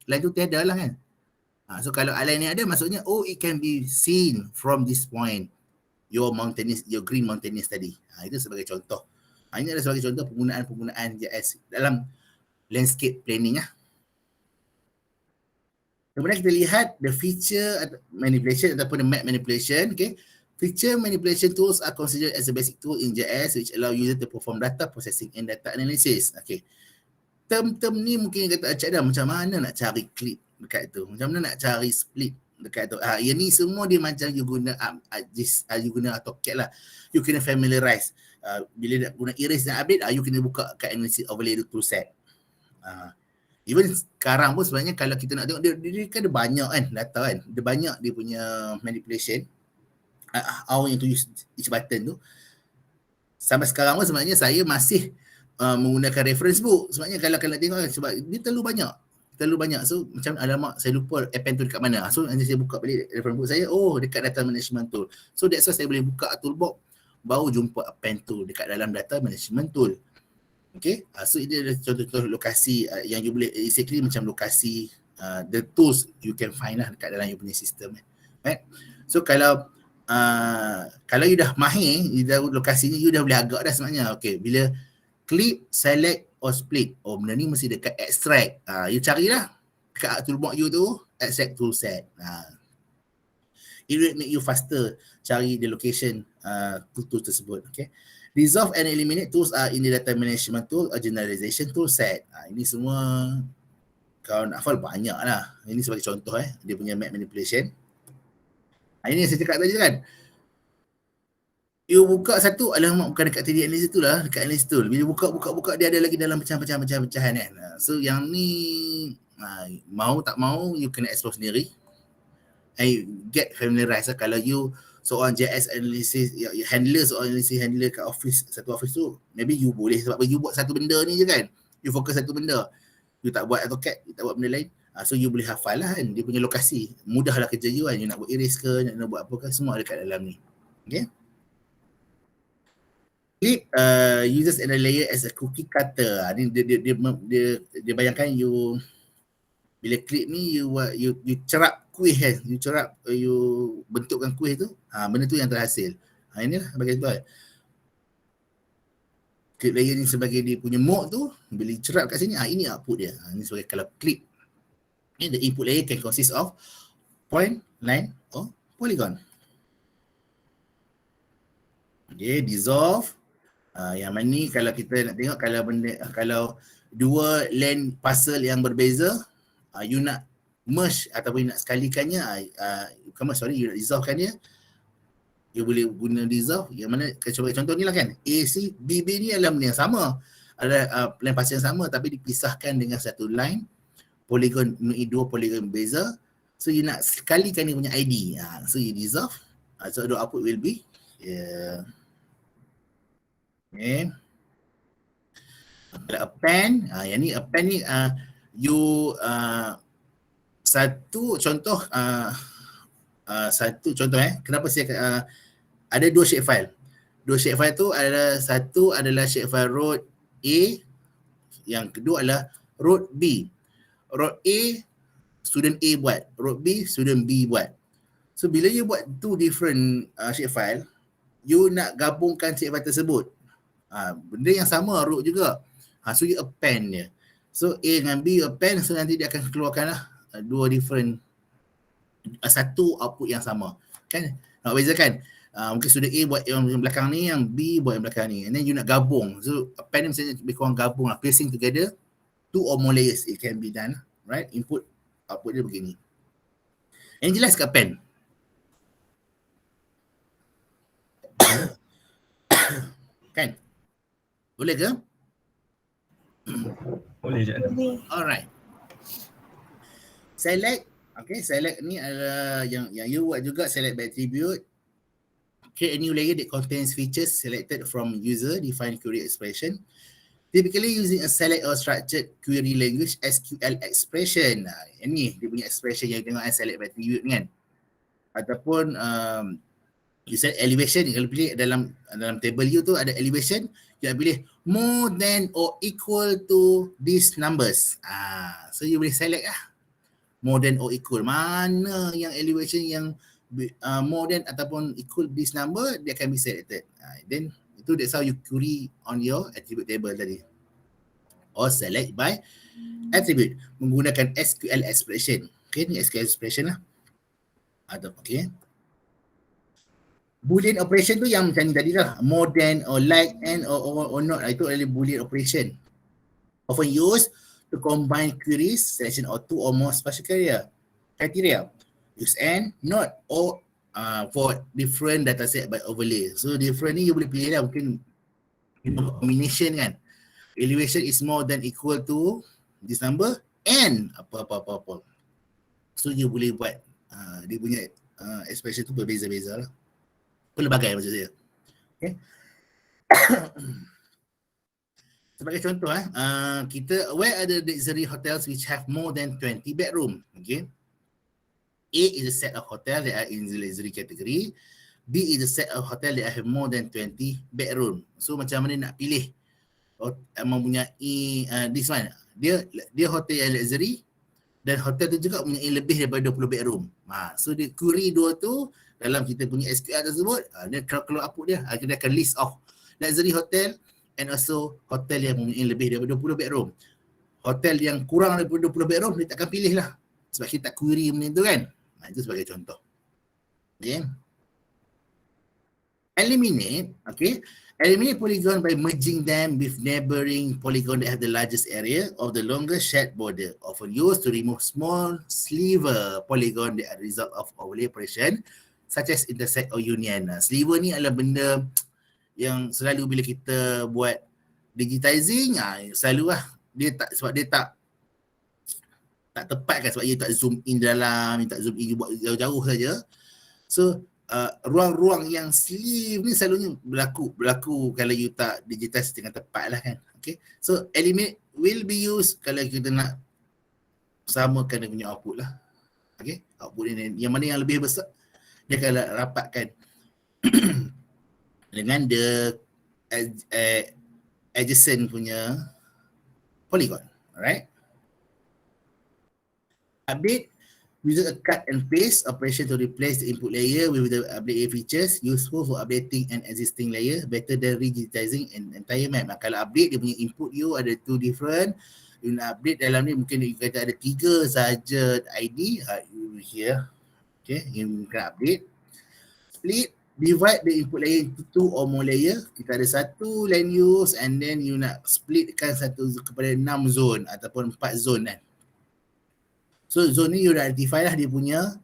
[SPEAKER 1] Line tu tiada lah kan. So kalau line ni ada, maksudnya it can be seen from this point. Your green mountainous tadi. Itu sebagai contoh. Ini adalah sebagai contoh penggunaan JS dalam landscape planning lah. Kemudian kita lihat the feature manipulation ataupun the map manipulation. Okay. Feature manipulation tools are considered as a basic tool in JS which allow user to perform data processing and data analysis. Okay. Term ni mungkin kata Cik Adam, macam mana nak cari clip dekat tu? Macam mana nak cari split dekat tu? Yang ni semua dia macam you guna you guna AutoCAD lah. You kena familiarize. Bila nak guna erase dan update, you kena buka kat analysis overlay toolset. Even sekarang pun sebenarnya kalau kita nak tengok, dia kan ada banyak kan data kan. Dia banyak dia punya manipulation. How you to use each button tu. Sampai sekarang pun sebenarnya saya masih menggunakan reference book. Sebenarnya kalau nak tengok sebab dia terlalu banyak. So macam alamak saya lupa append tu dekat mana. So nanti saya buka balik reference book saya, dekat data management tool. So that's why saya boleh buka toolbox baru jumpa append tu dekat dalam data management tool. Okay, so ini adalah contoh-contoh lokasi yang you boleh basically macam lokasi the tools you can find lah dekat dalam you punya sistem. Right? So kalau you dah mahir, you dah lokasinya, you dah boleh agak dah sebenarnya. Okay, bila clip, select or split. Benda ni mesti dekat extract. You carilah dekat toolbox you tu, extract toolset. It will make you faster cari the location tool tersebut. Okay. Resolve and eliminate tools are in the data management tool or generalization toolset. Ini semua kalau nak hafal banyak lah. Ini sebagai contoh dia punya map manipulation. Ini yang saya cakap tadi kan. You buka satu, alamak bukan dekat 3D analysis tu lah, dekat analysis tool. Bila buka dia ada lagi dalam pecahan-pecahan kan. So yang ni mau tak mau you kena explore sendiri. And get familiarized lah. Kalau you seorang JS analysis, handler seorang analysis handler kat office, satu office tu, maybe you boleh sebab you buat satu benda ni je kan. You fokus satu benda. You tak buat AutoCAD, you tak buat benda lain. So you boleh hafal lah kan, dia punya lokasi. Mudahlah kerja you kan. You nak buat erase ke, nak buat apa ke, semua ada kat dalam ni. Okay. Clip uses and layer as a cookie cutter. Ni dia bayangkan you bila clip ni you cerap kuih kan, you bentukkan kuih tu, benda tu yang terhasil. Inilah bagian tu kan. Clip layer ni sebagai dia punya mode tu, bila cerap kat sini, ini output dia. Ini sebagai kalau clip. The input layer can consist of point, line or polygon. Okay, dissolve. Yang mana ni kalau kita nak tengok kalau dua lane puzzle yang berbeza, you nak merge ataupun nak sekalikannya, you nak dissolvekan dia, you boleh guna dissolve. Yang mana cuba contoh ni lah kan, AC, BB ni adalah benda yang sama, ada lane puzzle yang sama tapi dipisahkan dengan satu line, polygon, dua polygon berbeza. So you nak sekalikan dia punya ID, so you dissolve, so the output will be okay. Kalau append, yang ni append ni you satu contoh kenapa saya ada dua shapefile. Dua shapefile tu adalah satu adalah shapefile road A, yang kedua adalah road B. Road A student A buat, road B student B buat. So bila you buat two different shapefile, you nak gabungkan shapefile tersebut. Benda yang sama root juga. So you append dia. So A dengan B append, so nanti dia akan keluarkan lah dua different, satu output yang sama. Kan? Nak bezakan. Mungkin sudah A buat yang belakang ni, yang B buat yang belakang ni. And then you nak gabung. So append ni misalnya lebih kurang gabung lah. Placing together two or more layers. It can be done. Right? Input, output dia begini. Yang jelas kat append. Kan? Boleh ke?
[SPEAKER 5] Boleh je.
[SPEAKER 1] Alright. Select. Okay, select ni adalah yang you buat juga, select by attribute. Create a new layer that contains features selected from user defined query expression. Typically using a select or structured query language SQL expression. Ini dia punya expression yang tengok select by attribute kan. Ataupun you set elevation, kalau pilih dalam table you tu ada elevation, you pilih more than or equal to these numbers. So you boleh select lah more than or equal, mana yang elevation yang more than ataupun equal this number, dia akan be selected. Then that's how you query on your attribute table tadi. Or select by attribute menggunakan SQL expression. Okay, ni SQL expression lah. Okay. Boolean operation tu yang macam ni tadi lah, more than or like and or not, itu adalah boolean operation. Often used to combine queries, selection or two or more special criteria. Use and, not, or for different dataset by overlay. So different ni you boleh pilih lah, mungkin combination kan. Elevation is more than equal to this number and apa. So you boleh buat dia punya expression tu berbeza-beza lah. Pelbagai maksud saya. Okay. Sebagai contoh kita, where are the luxury hotels which have more than 20 bedroom? Okay. A is a set of hotels that are in the luxury category. B is a set of hotels that have more than 20 bedroom. So macam mana nak pilih mempunyai this one? Dia hotel yang luxury dan hotel tu juga mempunyai lebih daripada 20 bedroom. So dia query dua tu dalam kita punya SQL tersebut, dia keluar output dia, dia akan list of luxury hotel and also hotel yang mempunyai lebih daripada 20 bedroom. Hotel yang kurang daripada 20 bedroom, dia takkan pilih lah. Sebab kita tak query benda tu kan. Itu sebagai contoh. Okay. Eliminate, okay. Eliminate polygon by merging them with neighboring polygon that have the largest area of the longest shared border, often used to remove small sliver polygon that are result of overlay operation such as intersect or union. Sliver ni adalah benda yang selalu bila kita buat digitizing, selalu lah dia tak, sebab dia tak tepat kan, sebab dia tak zoom in dalam, dia tak zoom in, dia buat jauh-jauh saja. So ruang-ruang yang sleeve ni selalunya berlaku kalau you tak digitize dengan tepat lah kan. Okay, so eliminate will be used kalau kita nak samakan dia punya output lah. Okay, output ni yang mana yang lebih besar, dia akan rapatkan dengan the adjacent punya polygon. Alright, update using a cut and paste operation to replace the input layer with the update features, useful for updating an existing layer, better than digitizing an entire map. Kalau update, dia punya input you ada 2 different, you nak update dalam ni mungkin you kata ada 3 saja ID, you here, okay, you can update. Split, divide the input layer into 2 or more layer. Kita ada 1 land use and then you nak splitkan satu kepada 6 zone ataupun 4 zone kan. So zone ni you dah identify lah dia punya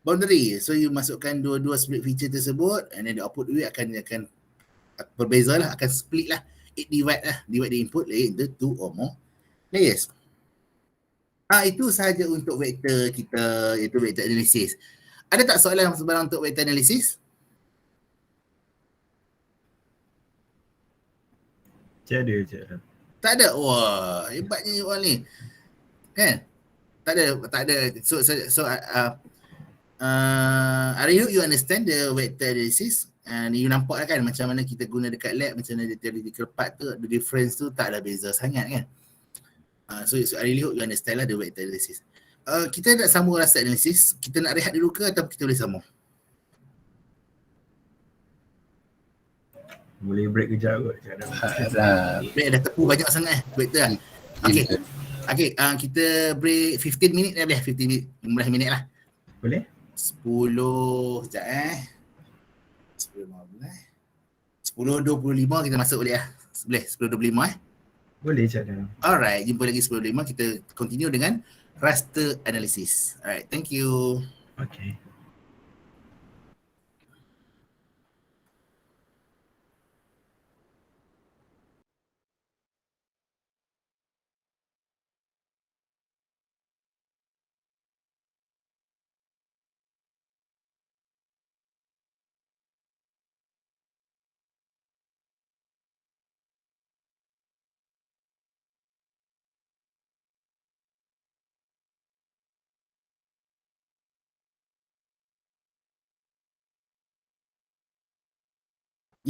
[SPEAKER 1] boundary. So you masukkan dua-dua split feature tersebut and then the output you akan berbeza lah, akan split lah. Divide the input layer into 2 or more layers. Itu sahaja untuk vektor kita, iaitu vektor analysis. Ada tak soalan sebarang untuk vektor analysis?
[SPEAKER 5] Cik ada.
[SPEAKER 1] Tak ada? Wah, hebatnya orang ni. Kan? Tak ada. So I hope you understand the vector analysis, and you nampak kan macam mana kita guna dekat lab, macam mana theoretical part tu, the difference tu tak ada beza sangat kan. So I really hope you understand lah the vector analysis. Kita nak sambung rasa analysis, kita nak rehat dulu ke atau kita boleh sambung?
[SPEAKER 5] Boleh break kejap kot.
[SPEAKER 1] Break dah tepu banyak sangat vector kan. Okay, kita break 15 minit dah boleh? 15 minit, 15 minit lah.
[SPEAKER 5] Boleh?
[SPEAKER 1] 10, sekejap 10.25 kita masuk boleh lah. Boleh, 10.25
[SPEAKER 5] Boleh Cik Adam.
[SPEAKER 1] Alright, jumpa lagi 10.25, kita continue dengan raster analysis. Alright, thank you.
[SPEAKER 5] Okay.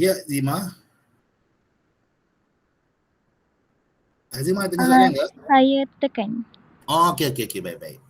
[SPEAKER 1] Ya, Zima. Zima tanya soalan ke?
[SPEAKER 4] Saya tekan.
[SPEAKER 1] Oh, okay, baik.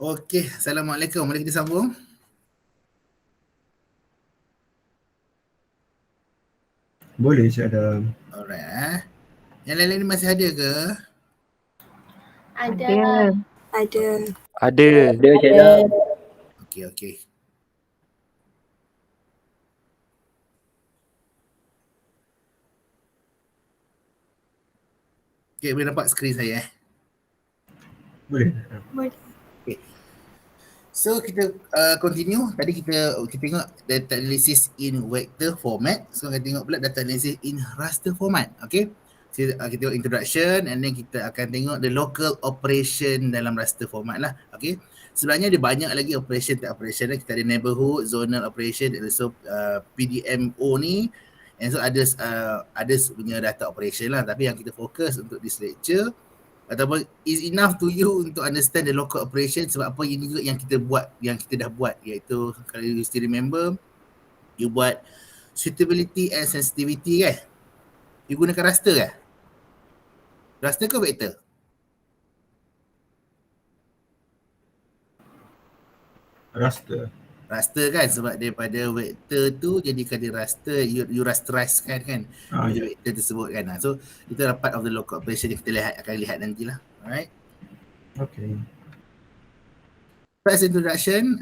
[SPEAKER 1] Okey, Assalamualaikum. Mari kita sambung.
[SPEAKER 5] Boleh Cik Adam.
[SPEAKER 1] Alright. Yang lain-lain ni masih ada ke?
[SPEAKER 4] Ada.
[SPEAKER 6] Ada.
[SPEAKER 7] Ada.
[SPEAKER 1] Okey. Okay, boleh nampak skrin saya
[SPEAKER 5] Boleh.
[SPEAKER 1] So kita continue. Tadi kita tengok data analysis in vector format. So kita tengok pula data analysis in raster format. Okay. So, kita tengok introduction and then kita akan tengok the local operation dalam raster format lah. Okay. Sebenarnya ada banyak lagi operation. Kita ada neighborhood, zonal operation, and also PDMO ni. And so ada punya data operation lah. Tapi yang kita fokus untuk this lecture ataupun is enough to you untuk understand the local operation, sebab apa ini juga yang kita buat, yang kita dah buat, iaitu kalau you still remember, you buat suitability and sensitivity kan? You gunakan raster kan? Raster ke vector? Raster kan, sebab daripada vector tu jadikan dia raster, you rasterize kan
[SPEAKER 5] Ya.
[SPEAKER 1] vector tersebut kan. So itu adalah part of the local operation yang kita akan lihat nantilah. Alright.
[SPEAKER 5] Okay.
[SPEAKER 1] First introduction,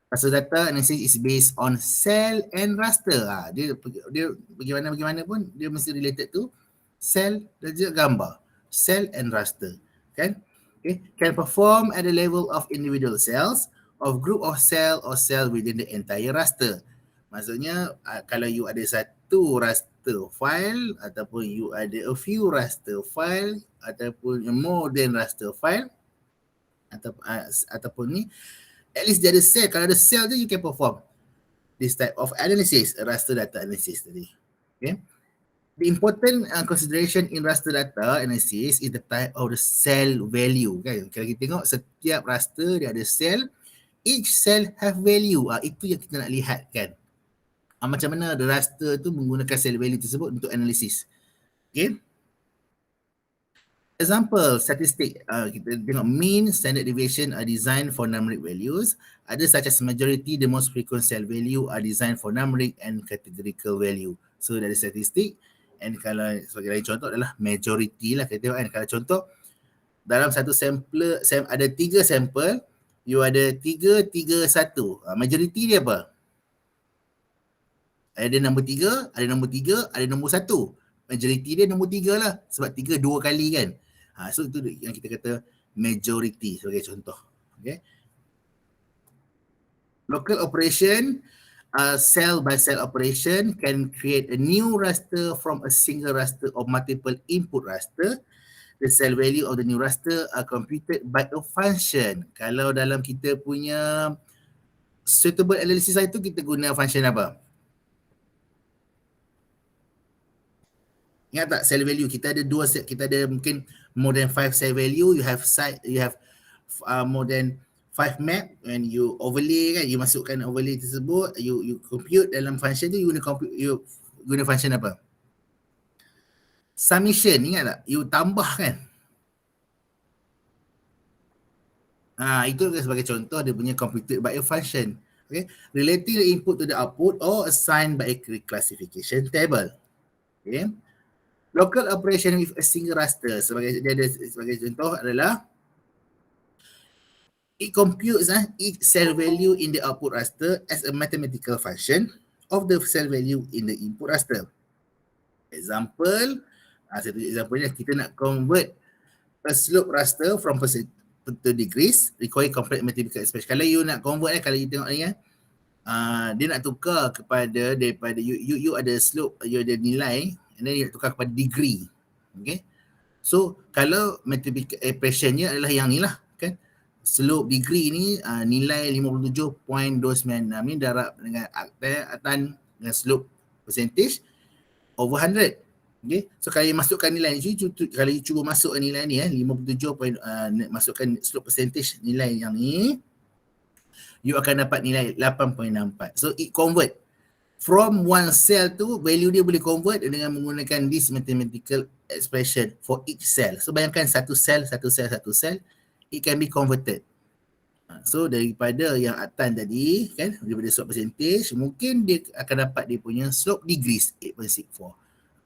[SPEAKER 1] raster data analysis is based on cell and raster. Dia bagaimana pun dia mesti related to cell dan juga gambar. Cell and raster, kan? Okay. Can perform at the level of individual cells, of group of cell or cell within the entire raster. Maksudnya kalau you ada satu raster file ataupun you ada a few raster file ataupun more than raster file ataupun ni, at least dia ada cell. Kalau ada cell tu you can perform this type of analysis, raster data analysis tadi. Okay. The important consideration in raster data analysis is the type of the cell value kan. Kalau kita tengok setiap raster dia ada cell, each cell have value. Itu yang kita nak lihat kan. Macam mana the raster tu menggunakan cell value tersebut untuk analisis. Okay. Example, statistic. Kita tengok mean, standard deviation are designed for numeric values. Others such as majority, the most frequent cell value are designed for numeric and categorical value. So dari statistik, and kalau sebagai lain contoh adalah majority lah kita tengok kan. Kalau contoh dalam satu sampel ada 3 sampel, you ada 3, 3, 1. Majority dia apa? Ada nombor 3, ada nombor 3, ada nombor 1. Majority dia nombor 3 lah. Sebab 3 2 kali kan. So itu yang kita kata majority sebagai contoh. Okay. Local operation, cell by cell operation can create a new raster from a single raster or multiple input raster. The cell value of the new raster are computed by a function. Kalau dalam kita punya suitable analysis itu kita guna function apa? Ingat tak cell value? Kita ada dua set, kita ada mungkin more than 5 cell value, you have more than 5 map, and you overlay kan, you masukkan overlay tersebut, you compute dalam function tu, you guna function apa? Summation, ingat tak? You tambah kan? Itu sebagai contoh dia punya computed by a function. Okay, relating the input to the output or assigned by a classification table. Okay. Local operation with a single raster sebagai contoh adalah it computes each cell value in the output raster as a mathematical function of the cell value in the input raster. Example, satu example kita nak convert a slope raster from percent to degrees require complete mathematical expression. Kalau you nak convert kalau you tengok ni dia nak tukar kepada daripada you ada slope, you ada nilai, and then you nak tukar kepada degree. Okay. So kalau mathematical expressionnya adalah yang ni lah kan. Slope degree ni nilai 57.296 ni darab dengan aktan dengan slope percentage over 100. Okay. So kalau you masukkan nilai ni, kalau you cuba masukkan nilai ni 57 masukkan slope percentage nilai yang ni, you akan dapat nilai 8.64. So it convert from one cell tu, value dia boleh convert dengan menggunakan this mathematical expression for each cell. So bayangkan satu cell, it can be converted. So daripada yang Atan tadi kan, daripada slope percentage, mungkin dia akan dapat dia punya slope degrees 8.64.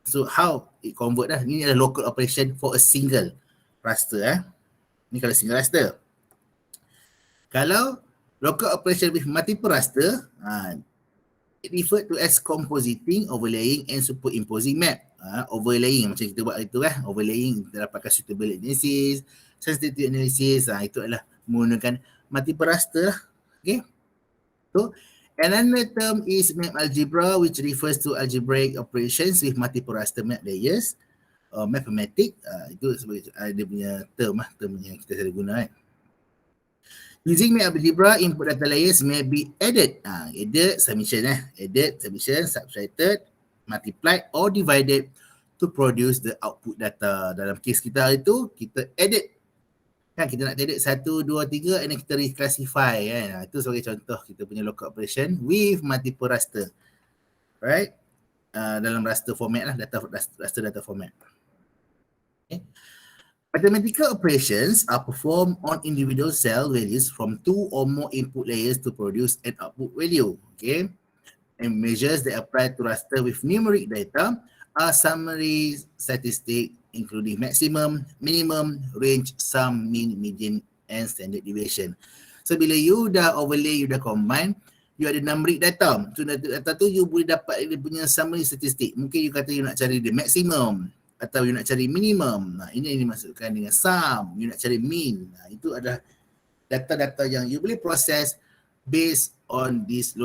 [SPEAKER 1] So how it convert dah, ini adalah local operation for a single raster. Ni kalau single raster. Kalau local operation with multiple raster, it referred to as compositing, overlaying and superimposing map. Overlaying macam kita buat itu kan, overlaying kita dapatkan suitability analysis, sensitivity analysis, itu adalah menggunakan multiple raster lah. Okay. So another term is map algebra, which refers to algebraic operations with multiple raster map layers. Mathematic, itu sebagai dia punya term yang kita selalu guna kan. Using map algebra, input data layers may be added. Added, submission added, submission, subtracted, multiplied or divided to produce the output data. Dalam kes kita itu, kita edit. Kan kita nak edit 1, 2, 3 and then kita reclassify kan. Itu sebagai contoh kita punya local operation with multiple raster. Right? Dalam raster format lah, raster data format. Okay. Mathematical operations are performed on individual cell values from 2 or more input layers to produce an output value. Okay. And measures that apply to raster with numeric data are summary statistic, including maximum, minimum, range, sum, mean, median, and standard deviation. So bila you dah overlay, you dah combine, you ada numeric data. So data tu you boleh dapat dia punya summary statistik. Mungkin you kata you nak cari the maximum atau you nak cari minimum. Ini yang dimaksudkan dengan sum. You nak cari mean. Itu adalah data-data yang you boleh proses based on this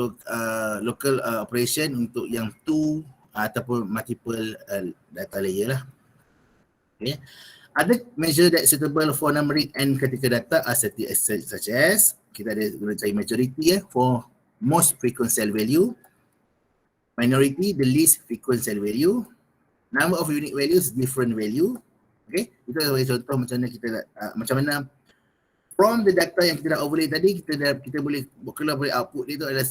[SPEAKER 1] local operation untuk yang two ataupun multiple data layer lah. Okay. Other measure that suitable for numeric and critical data are such as kita ada guna cari majority for most frequent cell value, minority the least frequent cell value, number of unique values different value. Okay, itu sebagai contoh macam mana kita macam mana from the data yang kita dah overlay tadi kita boleh keluar boleh output dia tu adalah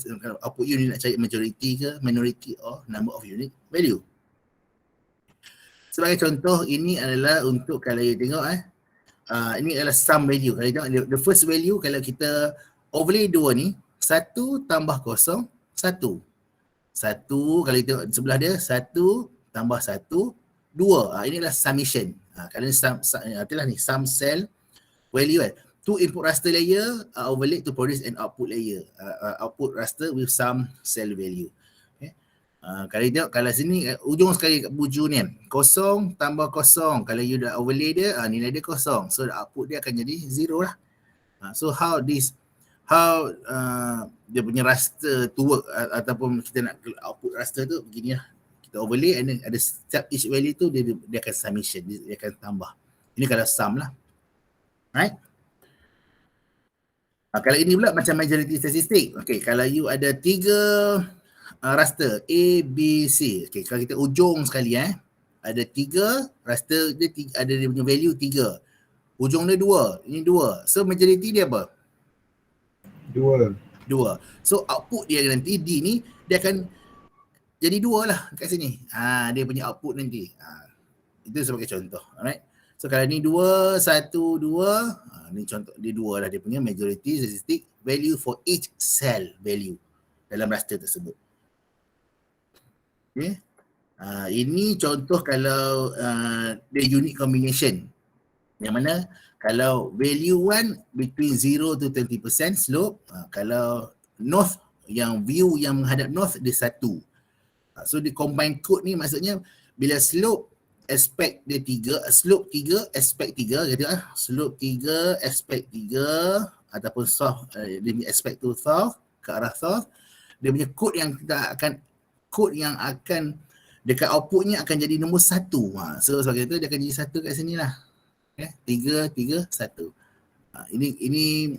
[SPEAKER 1] output you nak cari majority ke minority or number of unique value. Sebagai contoh, ini adalah untuk kalau you tengok ini adalah sum value. Kalau you tengok the first value, kalau kita overlay dua ni, 1 tambah 0, 1. 1, kalau you tengok sebelah dia, 1 tambah 1, 2. Ini adalah summation. Kalau ni artilah ni sum cell value kan. Two input raster layer overlaid to produce an output layer. Output raster with some cell value. Kalau tengok, kalau sini ujung sekali kat buju ni kan, 0 tambah 0, kalau you dah overlay dia, nilai dia 0, so the output dia akan jadi 0 lah. So how dia punya raster tu work, ataupun kita nak output raster tu begini lah, kita overlay and then ada setiap each value tu dia akan summation, dia akan tambah. Ini kalau sum lah. Right? Kalau ini pula macam majority statistik. Okay, kalau you ada 3 raster A, B, C. Okay, kalau kita ujung sekali ada 3 raster dia ada dia punya value 3. Ujung dia 2, ini 2. So majority dia apa? 2. So output dia nanti D ni dia akan jadi 2 lah kat sini. Dia punya output nanti. Itu sebagai contoh. Alright. So kalau ni 2, 1, 2, ni contoh dia 2 lah dia punya majority statistic value for each cell value dalam raster tersebut. Okay. Ini contoh kalau the unique combination. Yang mana kalau value 1 between 0 to 20% slope, kalau north yang view yang menghadap north dia 1. So di combine code ni maksudnya bila slope aspect dia 3, slope 3, aspect 3 kata slope 3, aspect 3 ataupun south, dia aspect to south ke arah south, dia punya code yang kita akan dekat outputnya akan jadi nombor 1. So sebagai itu dia akan jadi 1 kat sini lah. Okay. 3, 3, 1. Ini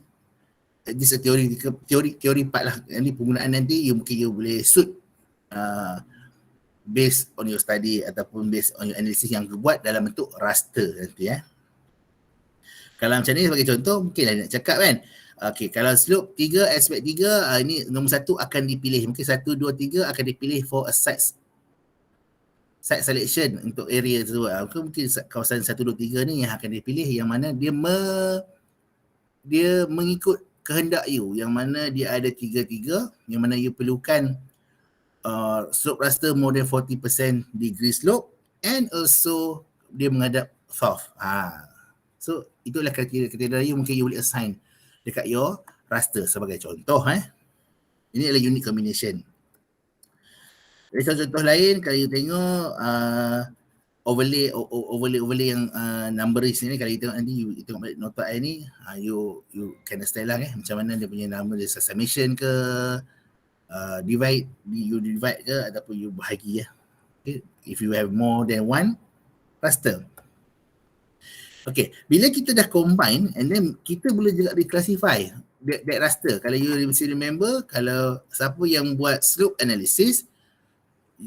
[SPEAKER 1] just a teori part lah. Ini penggunaan nanti mungkin you boleh suit based on your study ataupun based on your analysis yang buat dalam bentuk raster nanti Kalau macam ni sebagai contoh mungkinlah nak cakap kan. Okay, kalau slope 3, aspect 3, ini nombor 1 akan dipilih. Mungkin 1, 2, 3 akan dipilih for a site selection untuk area tersebut. Mungkin kawasan 1, 2, 3 ni yang akan dipilih yang mana dia dia mengikut kehendak you, yang mana dia ada tiga-tiga, yang mana you perlukan slope raster more than 40% degree slope, and also dia menghadap south. So itulah kriteria you mungkin you boleh assign dekat your raster sebagai contoh. Ini adalah unique combination. Jadi contoh lain, kalau you tengok overlay yang numberis ni, kalau you tengok nanti you tengok balik nota I ni, you can understand lah macam mana dia punya nama dia, summation ke, divide ke ataupun you bahagi . Okay. If you have more than one raster. Okay, bila kita dah combine and then kita boleh juga reclassify that raster. Kalau you mesti remember, kalau siapa yang buat slope analysis,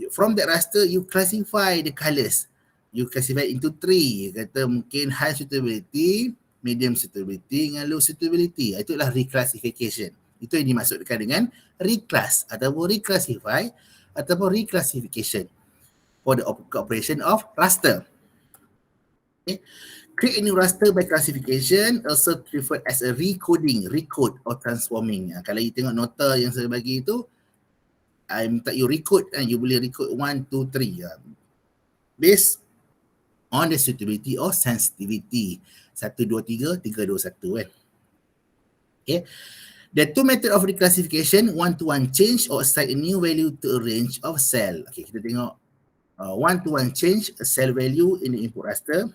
[SPEAKER 1] from that raster you classify the colours. You classify into 3. Kata mungkin high suitability, medium suitability dengan low suitability. Itulah reclassification. Itu yang dimaksudkan dengan reclass ataupun reclassify ataupun reclassification for the operation of raster. Okay. Create a new raster by classification, also referred as a recode or transforming. Kalau you tengok nota yang saya bagi itu, I minta you recode, you boleh recode 1, 2, 3 based on the suitability or sensitivity. 1, 2, 3, 3, 2, 1 . Okay. The two method of reclassification, one-to-one change or assign a new value to a range of cell. Okay, kita tengok one-to-one change, a cell value in the input raster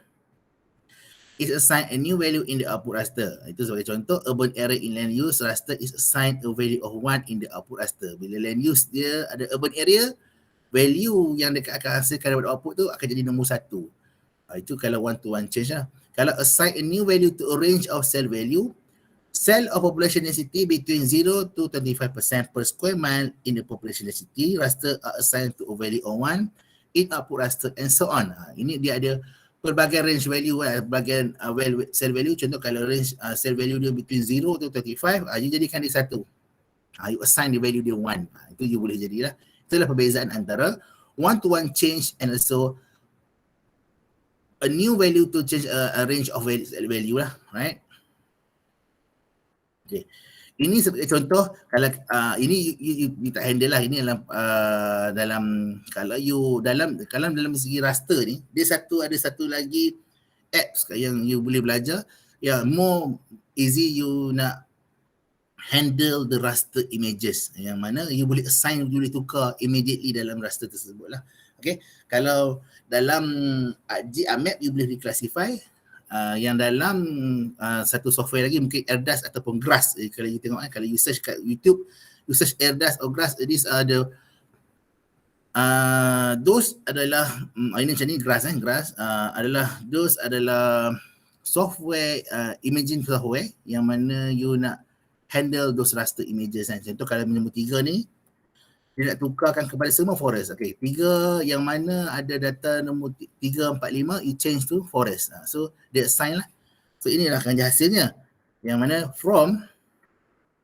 [SPEAKER 1] is assigned a new value in the output raster. Itu sebagai contoh, urban area in land use raster is assigned a value of 1 in the output raster. Bila land use dia ada urban area, value yang dia akan hasilkan daripada output tu akan jadi nombor 1. Itu kalau one-to-one change lah. Kalau assign a new value to a range of cell value, cell of population density between 0 to 25% per square mile in the population density raster are assigned to a value of 1 in output raster and so on. Ini dia ada pelbagai range value, pelbagai cell value. Contoh kalau range cell value dia between 0 to 35, you jadikan dia 1. You assign the value dia 1. Itu you boleh jadilah. Itulah perbezaan antara one-to-one change and also a new value to change a range of value lah, right? Okay. Ini sebagai contoh, kalau ini you tak handle lah. Ini dalam kalau you dalam segi raster ni, dia ada satu lagi apps yang you boleh belajar yang more easy you nak handle the raster images, yang mana you boleh assign, you boleh tukar immediately dalam raster tersebut lah. Okay, kalau dalam GMap you boleh reclassify. Yang dalam satu software lagi mungkin AirDust ataupun GRASS. Kalau you tengok kalau you search kat YouTube, you search AirDust or GRASS, these are the those adalah ini macam ni GRASS adalah those adalah software imaging software yang mana you nak handle those raster images kan. Contoh kalau nombor 3 ni dia nak tukarkan kepada semua forest. Okay, 3 yang mana ada data nombor 3, 4, 5, you change to forest. So dia assign lah. So inilah akan jadi hasilnya. Yang mana from,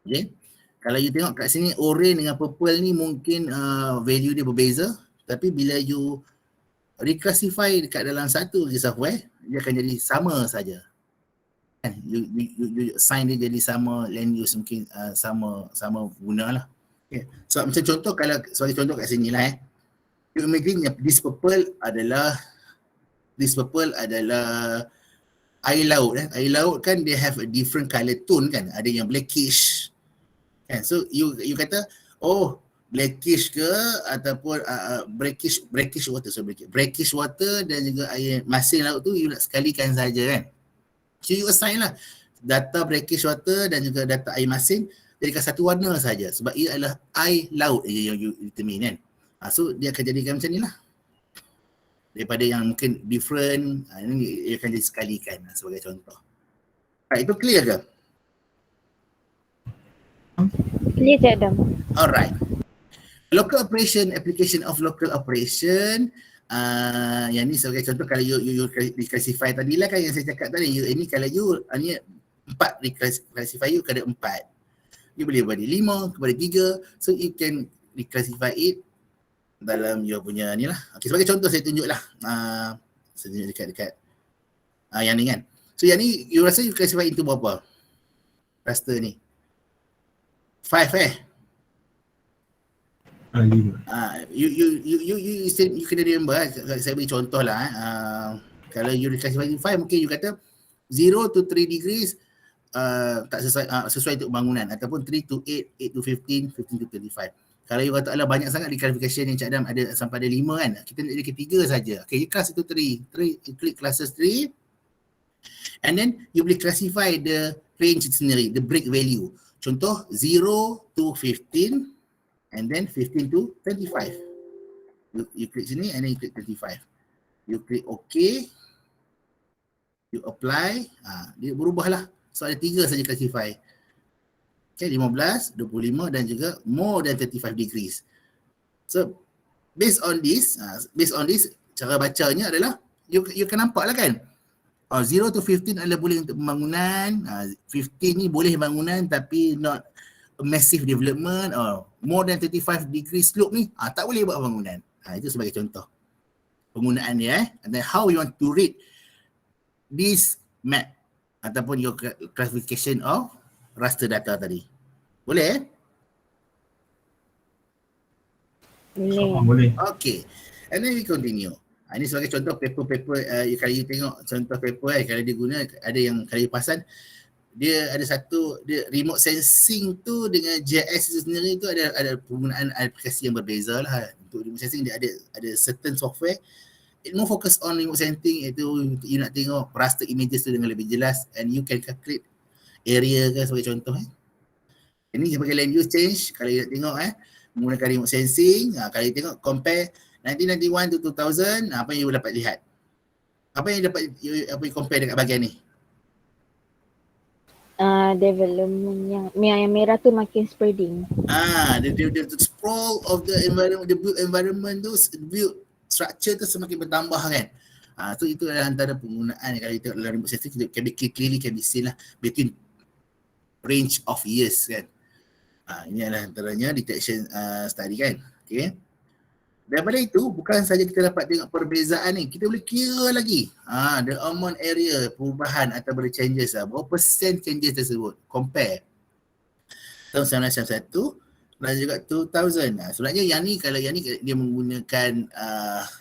[SPEAKER 1] okay, kalau you tengok kat sini orange dengan purple ni mungkin value dia berbeza. Tapi bila you reclassify dekat dalam satu je software, dia akan jadi sama saja. You assign dia jadi sama land use, mungkin sama guna lah. Okay. So macam contoh, kalau sebagai contoh kat sini lah you imagine this purple adalah air laut. Air laut kan dia have a different color tone kan, ada yang blackish kan. So you kata blackish ke ataupun brackish water dan juga air masin laut tu you nak sekalikan saja kan. So you assign lah data brackish water dan juga data air masin jadikan satu warna saja sebab ia adalah air laut yang you determine kan. So dia akan jadikan macam ni lah. Daripada yang mungkin different, ini ia akan jadi sekalikan sebagai contoh. Itu clear ke?
[SPEAKER 2] Clear tak Adam?
[SPEAKER 1] Alright. Local operation, application of local operation. Yang ni sebagai contoh kalau you reclassify tadi lah kan yang saya cakap tadi. Ini kalau you ni 4 reclassify you kepada 4. You boleh bagi 5 kepada 3. So you can reclassify it dalam you punya ni lah. Okay, sebagai contoh saya tunjuk lah. Saya tunjuk dekat yang ni kan. So yang ni you rasa you classify into berapa? raster ni? 5
[SPEAKER 5] 5.
[SPEAKER 1] You kena remember saya beri contoh lah kalau you classify 5 mungkin you kata 0 to 3 degrees tak sesuai untuk bangunan, ataupun 3 to 8, 8 to 15, 15 to 25. Kalau you kata ala banyak sangat di classification yang Cik Adam ada sampai ada 5 kan, kita nak jadi ketiga saja. Okay, class itu 3 you klik classes 3 and then you boleh classify the range sendiri, the break value. Contoh 0 to 15 and then 15 to 25. You klik sini and then you klik 25. You klik OK. You apply. Dia berubahlah. So ada 3 saja classify. Okay, 15, 25 dan juga more than 35 degrees. So based on this, cara bacanya adalah you akan nampak lah kan. 0 to 15 adalah boleh untuk pembangunan. 15 ni boleh bangunan tapi not massive development, or more than 35 degree slope ni tak boleh buat bangunan. Itu sebagai contoh penggunaan dia and then how you want to read this map ataupun your classification of raster data tadi. Boleh
[SPEAKER 5] Boleh.
[SPEAKER 1] Okay, and then we continue. Ini sebagai contoh paper kalau you tengok contoh paper kalau dia guna, ada yang kalau you perasan dia ada satu, dia remote sensing tu dengan GIS itu sendiri tu ada penggunaan aplikasi yang berbeza lah. Untuk remote sensing dia ada certain software it more focus on remote sensing, iaitu you nak tengok raster images tu dengan lebih jelas and you can calculate area ke sebagai contoh. Ini sebagai land use change, kalau you nak tengok menggunakan remote sensing, kalau you tengok compare 1991 to 2000, apa yang you dapat lihat? Apa yang you compare dekat bahagian ni?
[SPEAKER 2] Development yang merah tu makin spreading.
[SPEAKER 1] The sprawl of the environment, the built environment tu, built structure tu semakin bertambah kan. So itu adalah antara penggunaan kalau kita dalam remote sensing, clearly can be seen lah between range of years kan. Ini adalah antaranya detection study kan. Okay. Daripada itu, bukan saja kita dapat tengok perbezaan ni, kita boleh kira lagi the amount area perubahan atau changes berapa persen changes tersebut, compare tahun 1991 dan juga 2000. Sebenarnya yang ni, kalau yang ni dia menggunakan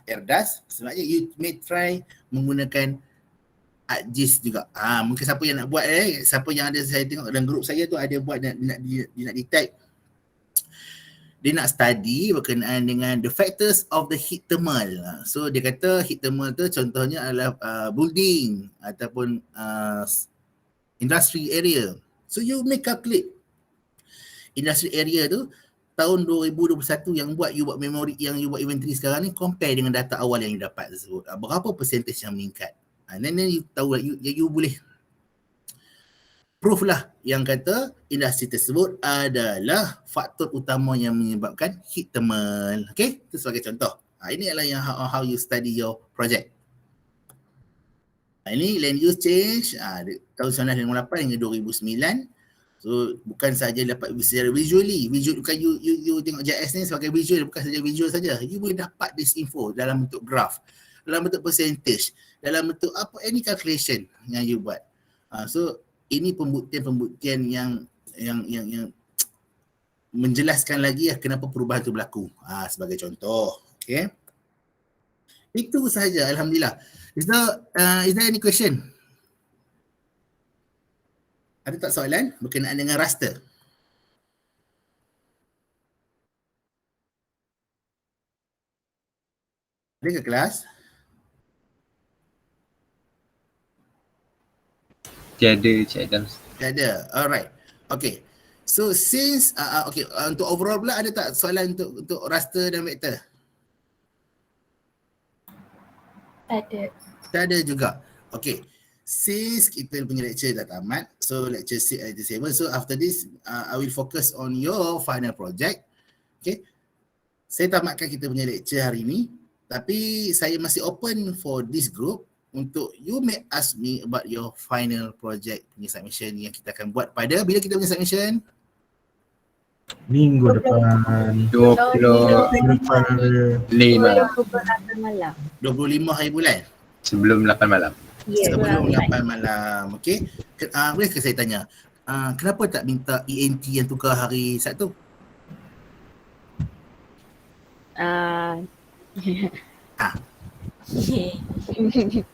[SPEAKER 1] AirDAS, sebenarnya you may try menggunakan ArcGIS juga. Mungkin siapa yang nak buat siapa yang ada, saya tengok dalam grup saya tu ada buat dia nak detect, dia nak study berkenaan dengan the factors of the heat thermal. So dia kata heat thermal tu contohnya adalah building ataupun industry area. So you may calculate industry area tu tahun 2021 yang you buat memori, yang you buat inventory sekarang ni, compare dengan data awal yang you dapat tersebut. Berapa percentage yang meningkat. Dan you tahu you boleh proof lah yang kata industri tersebut adalah faktor utama yang menyebabkan heat thermal. Okay, itu sebagai contoh. Ini adalah yang how you study your project. Ini land use change tahun 1958 hingga 2009. So bukan saja dapat secara visually, bukan you tengok JS ni sebagai visual, bukan saja visual saja. You boleh dapat this info dalam bentuk graph, dalam bentuk percentage, dalam bentuk apa, any calculation yang you buat. So ini pembuktian yang menjelaskan lagi kenapa perubahan itu berlaku. Sebagai contoh. Okay. Itu sahaja, alhamdulillah. Is there any question? Ada tak soalan berkenaan dengan raster? Ada ke kelas?
[SPEAKER 3] Tiada, Cik Adam.
[SPEAKER 1] Tiada. Alright. Okay. So since untuk overall pula, ada tak soalan untuk raster dan vektor? Ada juga. Okay. Since kita punya lecture dah tamat, so lecture 6 and 7, so after this I will focus on your final project. Okay. Saya tamatkan kita punya lecture hari ni, tapi saya masih open for this group untuk you may ask me about your final project punya submission yang kita akan buat pada bila kita punya submission?
[SPEAKER 5] Minggu depan.
[SPEAKER 3] 25
[SPEAKER 2] malam.
[SPEAKER 1] 25 hari bulan?
[SPEAKER 3] sebelum 8 malam.
[SPEAKER 2] Ya,
[SPEAKER 1] Sebelum 8 malam. Okey. Boleh ke saya tanya, kenapa tak minta ENT yang tukar hari Sabtu?
[SPEAKER 2] Ah,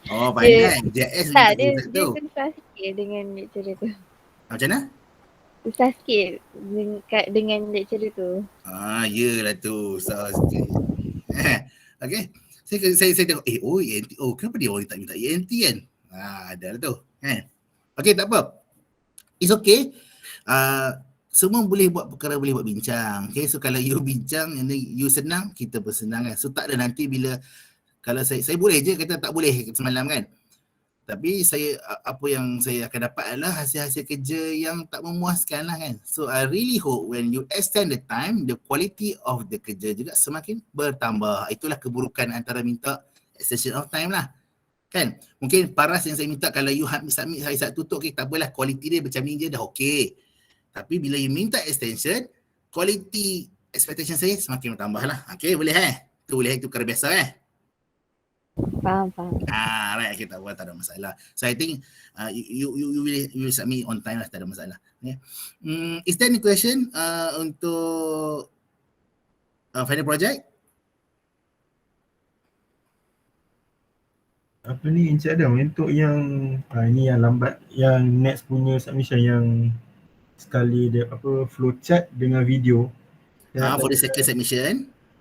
[SPEAKER 1] Oh pandai, JS minta
[SPEAKER 2] tak,
[SPEAKER 1] hari
[SPEAKER 2] dia
[SPEAKER 1] Sabtu.
[SPEAKER 2] susah sikit dengan lecturer tu.
[SPEAKER 1] Macam mana?
[SPEAKER 2] Susah sikit dengan lecturer tu.
[SPEAKER 1] Yelah tu, susah sikit. Okay. Saya tengok, ENT, kenapa dia orang tak minta ENT kan? Ada lah tu. Okay, tak apa. It's okay. Semua boleh buat perkara, boleh buat bincang. Okay, so kalau you bincang, and then you senang, kita pun senang kan. So tak ada nanti bila, kalau saya boleh je kata tak boleh semalam kan. Tapi apa yang saya akan dapat adalah hasil-hasil kerja yang tak memuaskan lah kan. So I really hope when you extend the time, the quality of the kerja juga semakin bertambah. Itulah keburukan antara minta extension of time lah. Kan? Mungkin paras yang saya minta kalau you submit hari Sabtu tu, okay, tak apalah, quality dia macam ni je dah okay. Tapi bila you minta extension, quality expectation saya semakin bertambah lah. Okay, boleh tu boleh tukar biasa
[SPEAKER 2] Faham.
[SPEAKER 1] Right, okay, tak ada masalah. So I think you will submit on time lah, tak ada masalah. Okay. Is there any question untuk final project?
[SPEAKER 5] Apa ni Encik Adam, untuk yang ini yang lambat, yang next punya submission yang sekali dia flowchart dengan video.
[SPEAKER 1] For the second submission.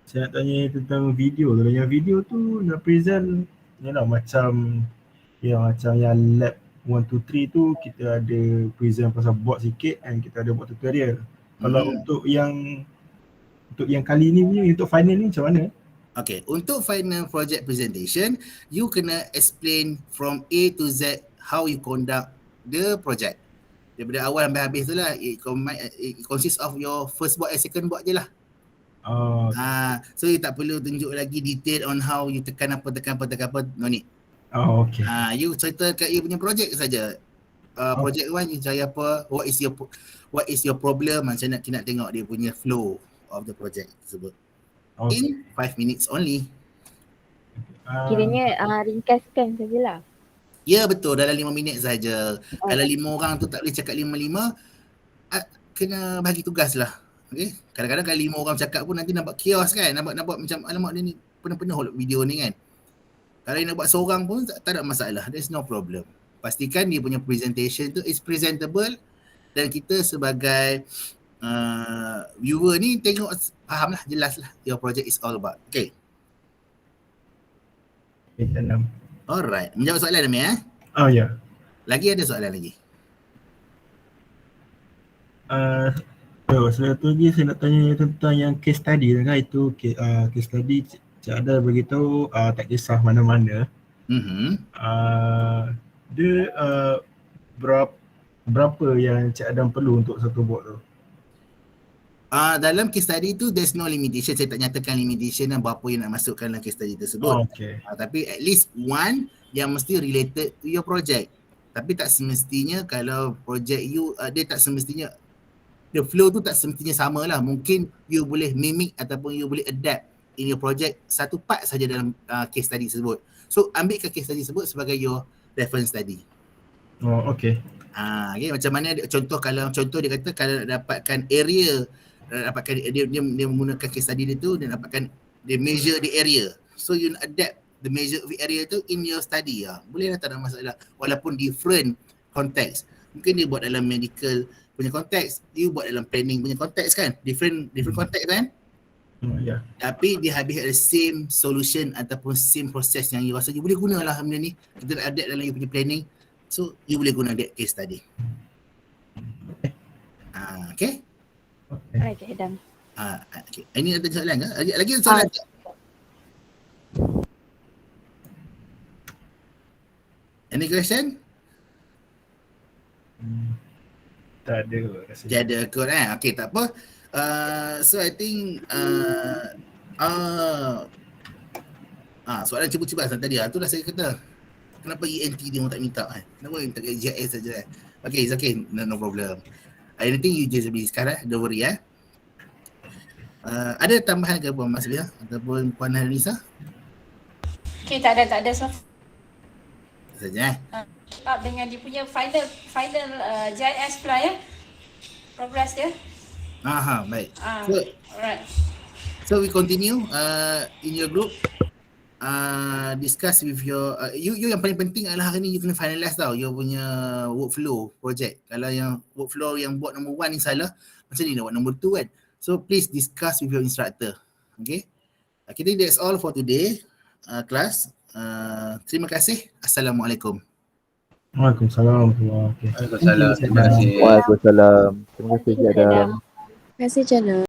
[SPEAKER 5] Saya nak tanya tentang video tu. Yang video tu nak present macam yang lab 1, 2, 3 tu kita ada present pasal board sikit and kita ada buat tutorial. Kalau untuk yang kali ni punya, untuk final ni macam mana?
[SPEAKER 1] Okay, untuk final project presentation, you kena explain from A to Z how you conduct the project. Daripada awal sampai habis tu lah, it consists of your first board and second board je lah. So you tak perlu tunjuk lagi detail on how you tekan apa, no need.
[SPEAKER 5] Okay.
[SPEAKER 1] You cerita kat you punya project saja. Project 1 you cari apa, what is your problem, macam nak tengok dia punya flow of the project tersebut. In 5 minutes only.
[SPEAKER 2] Kiranya ringkaskan sajalah.
[SPEAKER 1] Ya betul, dalam 5 minit saja. Kalau 5 orang tu tak boleh cakap 5-5, kena bagi tugas lah. Okay? Kadang-kadang kalau 5 orang cakap pun nanti nampak chaos kan. Nampak macam alamak dia ni penuh-penuh video ni kan. Kalau dia nak buat seorang pun tak ada masalah. There's no problem. Pastikan dia punya presentation tu is presentable dan kita sebagai viewer ni tengok faham lah, jelas lah your project is all about. Okay. Alright. Menjawab soalan Amir
[SPEAKER 5] Ya.
[SPEAKER 1] Lagi ada soalan lagi?
[SPEAKER 5] Satu lagi saya nak tanya tentang yang case study kan. Itu case study Cik Adal beritahu tak kisah mana-mana. Dia berapa yang Cik Adam perlu untuk satu board tu?
[SPEAKER 1] Dalam case study tu there's no limitation. Saya tak nyatakan limitation dan berapa yang nak masukkan dalam case study tersebut. Tapi at least one yang mesti related to your project. Tapi tak semestinya kalau project you dia tak semestinya the flow tu tak semestinya sama lah. Mungkin you boleh mimic ataupun you boleh adapt in your project satu part saja dalam case study tersebut. So ambilkan case study tersebut sebagai your reference study.
[SPEAKER 5] Okay,
[SPEAKER 1] macam mana contoh dia kata kalau nak dapatkan area, dia menggunakan case study dia tu, dia measure the area. So you adapt the measure of the area tu in your study. Boleh lah, tak ada masalah. Walaupun different context. Mungkin dia buat dalam medical punya konteks, dia buat dalam planning punya konteks kan. Different konteks kan. Tapi dia habis ada same solution ataupun same proses yang you rasa you boleh guna lah benda ni. Kita nak adapt dalam you punya planning. So you boleh guna that case study. Okay.
[SPEAKER 2] Alright, Cik Adam.
[SPEAKER 1] Okay. Ini ada soalan ke? Lagi ada soalan tak? Any question?
[SPEAKER 5] Tak ada rasanya.
[SPEAKER 1] Tak ada kot Okay, tak apa. So I think soalan cuba-cuba tadi tu dah saya kata. Kenapa ENT dia orang tak minta Kenapa minta JS saja Okay, it's okay. No problem. Anything you just be sekarang, don't worry Ada tambahan ke Puan Masliah ataupun Puan Harinisa?
[SPEAKER 4] Okay, tak ada so
[SPEAKER 1] saja
[SPEAKER 4] up dengan dia punya final JIS pula ya. Progress dia.
[SPEAKER 1] Baik.
[SPEAKER 4] Ah,
[SPEAKER 1] So,
[SPEAKER 4] alright.
[SPEAKER 1] so we continue in your group. Discuss with your you yang paling penting adalah hari ni you kena finalize tau you punya workflow project. Kalau yang workflow yang buat number 1 ni salah, macam ni nak buat number 2 kan. So please discuss with your instructor. Okay, that's all for today class. Terima kasih. Assalamualaikum.
[SPEAKER 5] Waalaikumsalam warahmatullahi wabarakatuh.
[SPEAKER 3] Waalaikumsalam. Terima kasih.
[SPEAKER 6] Waalaikumsalam. Terima kasih Cik Adam.
[SPEAKER 2] Adam.
[SPEAKER 6] Terima kasih Cik Adam.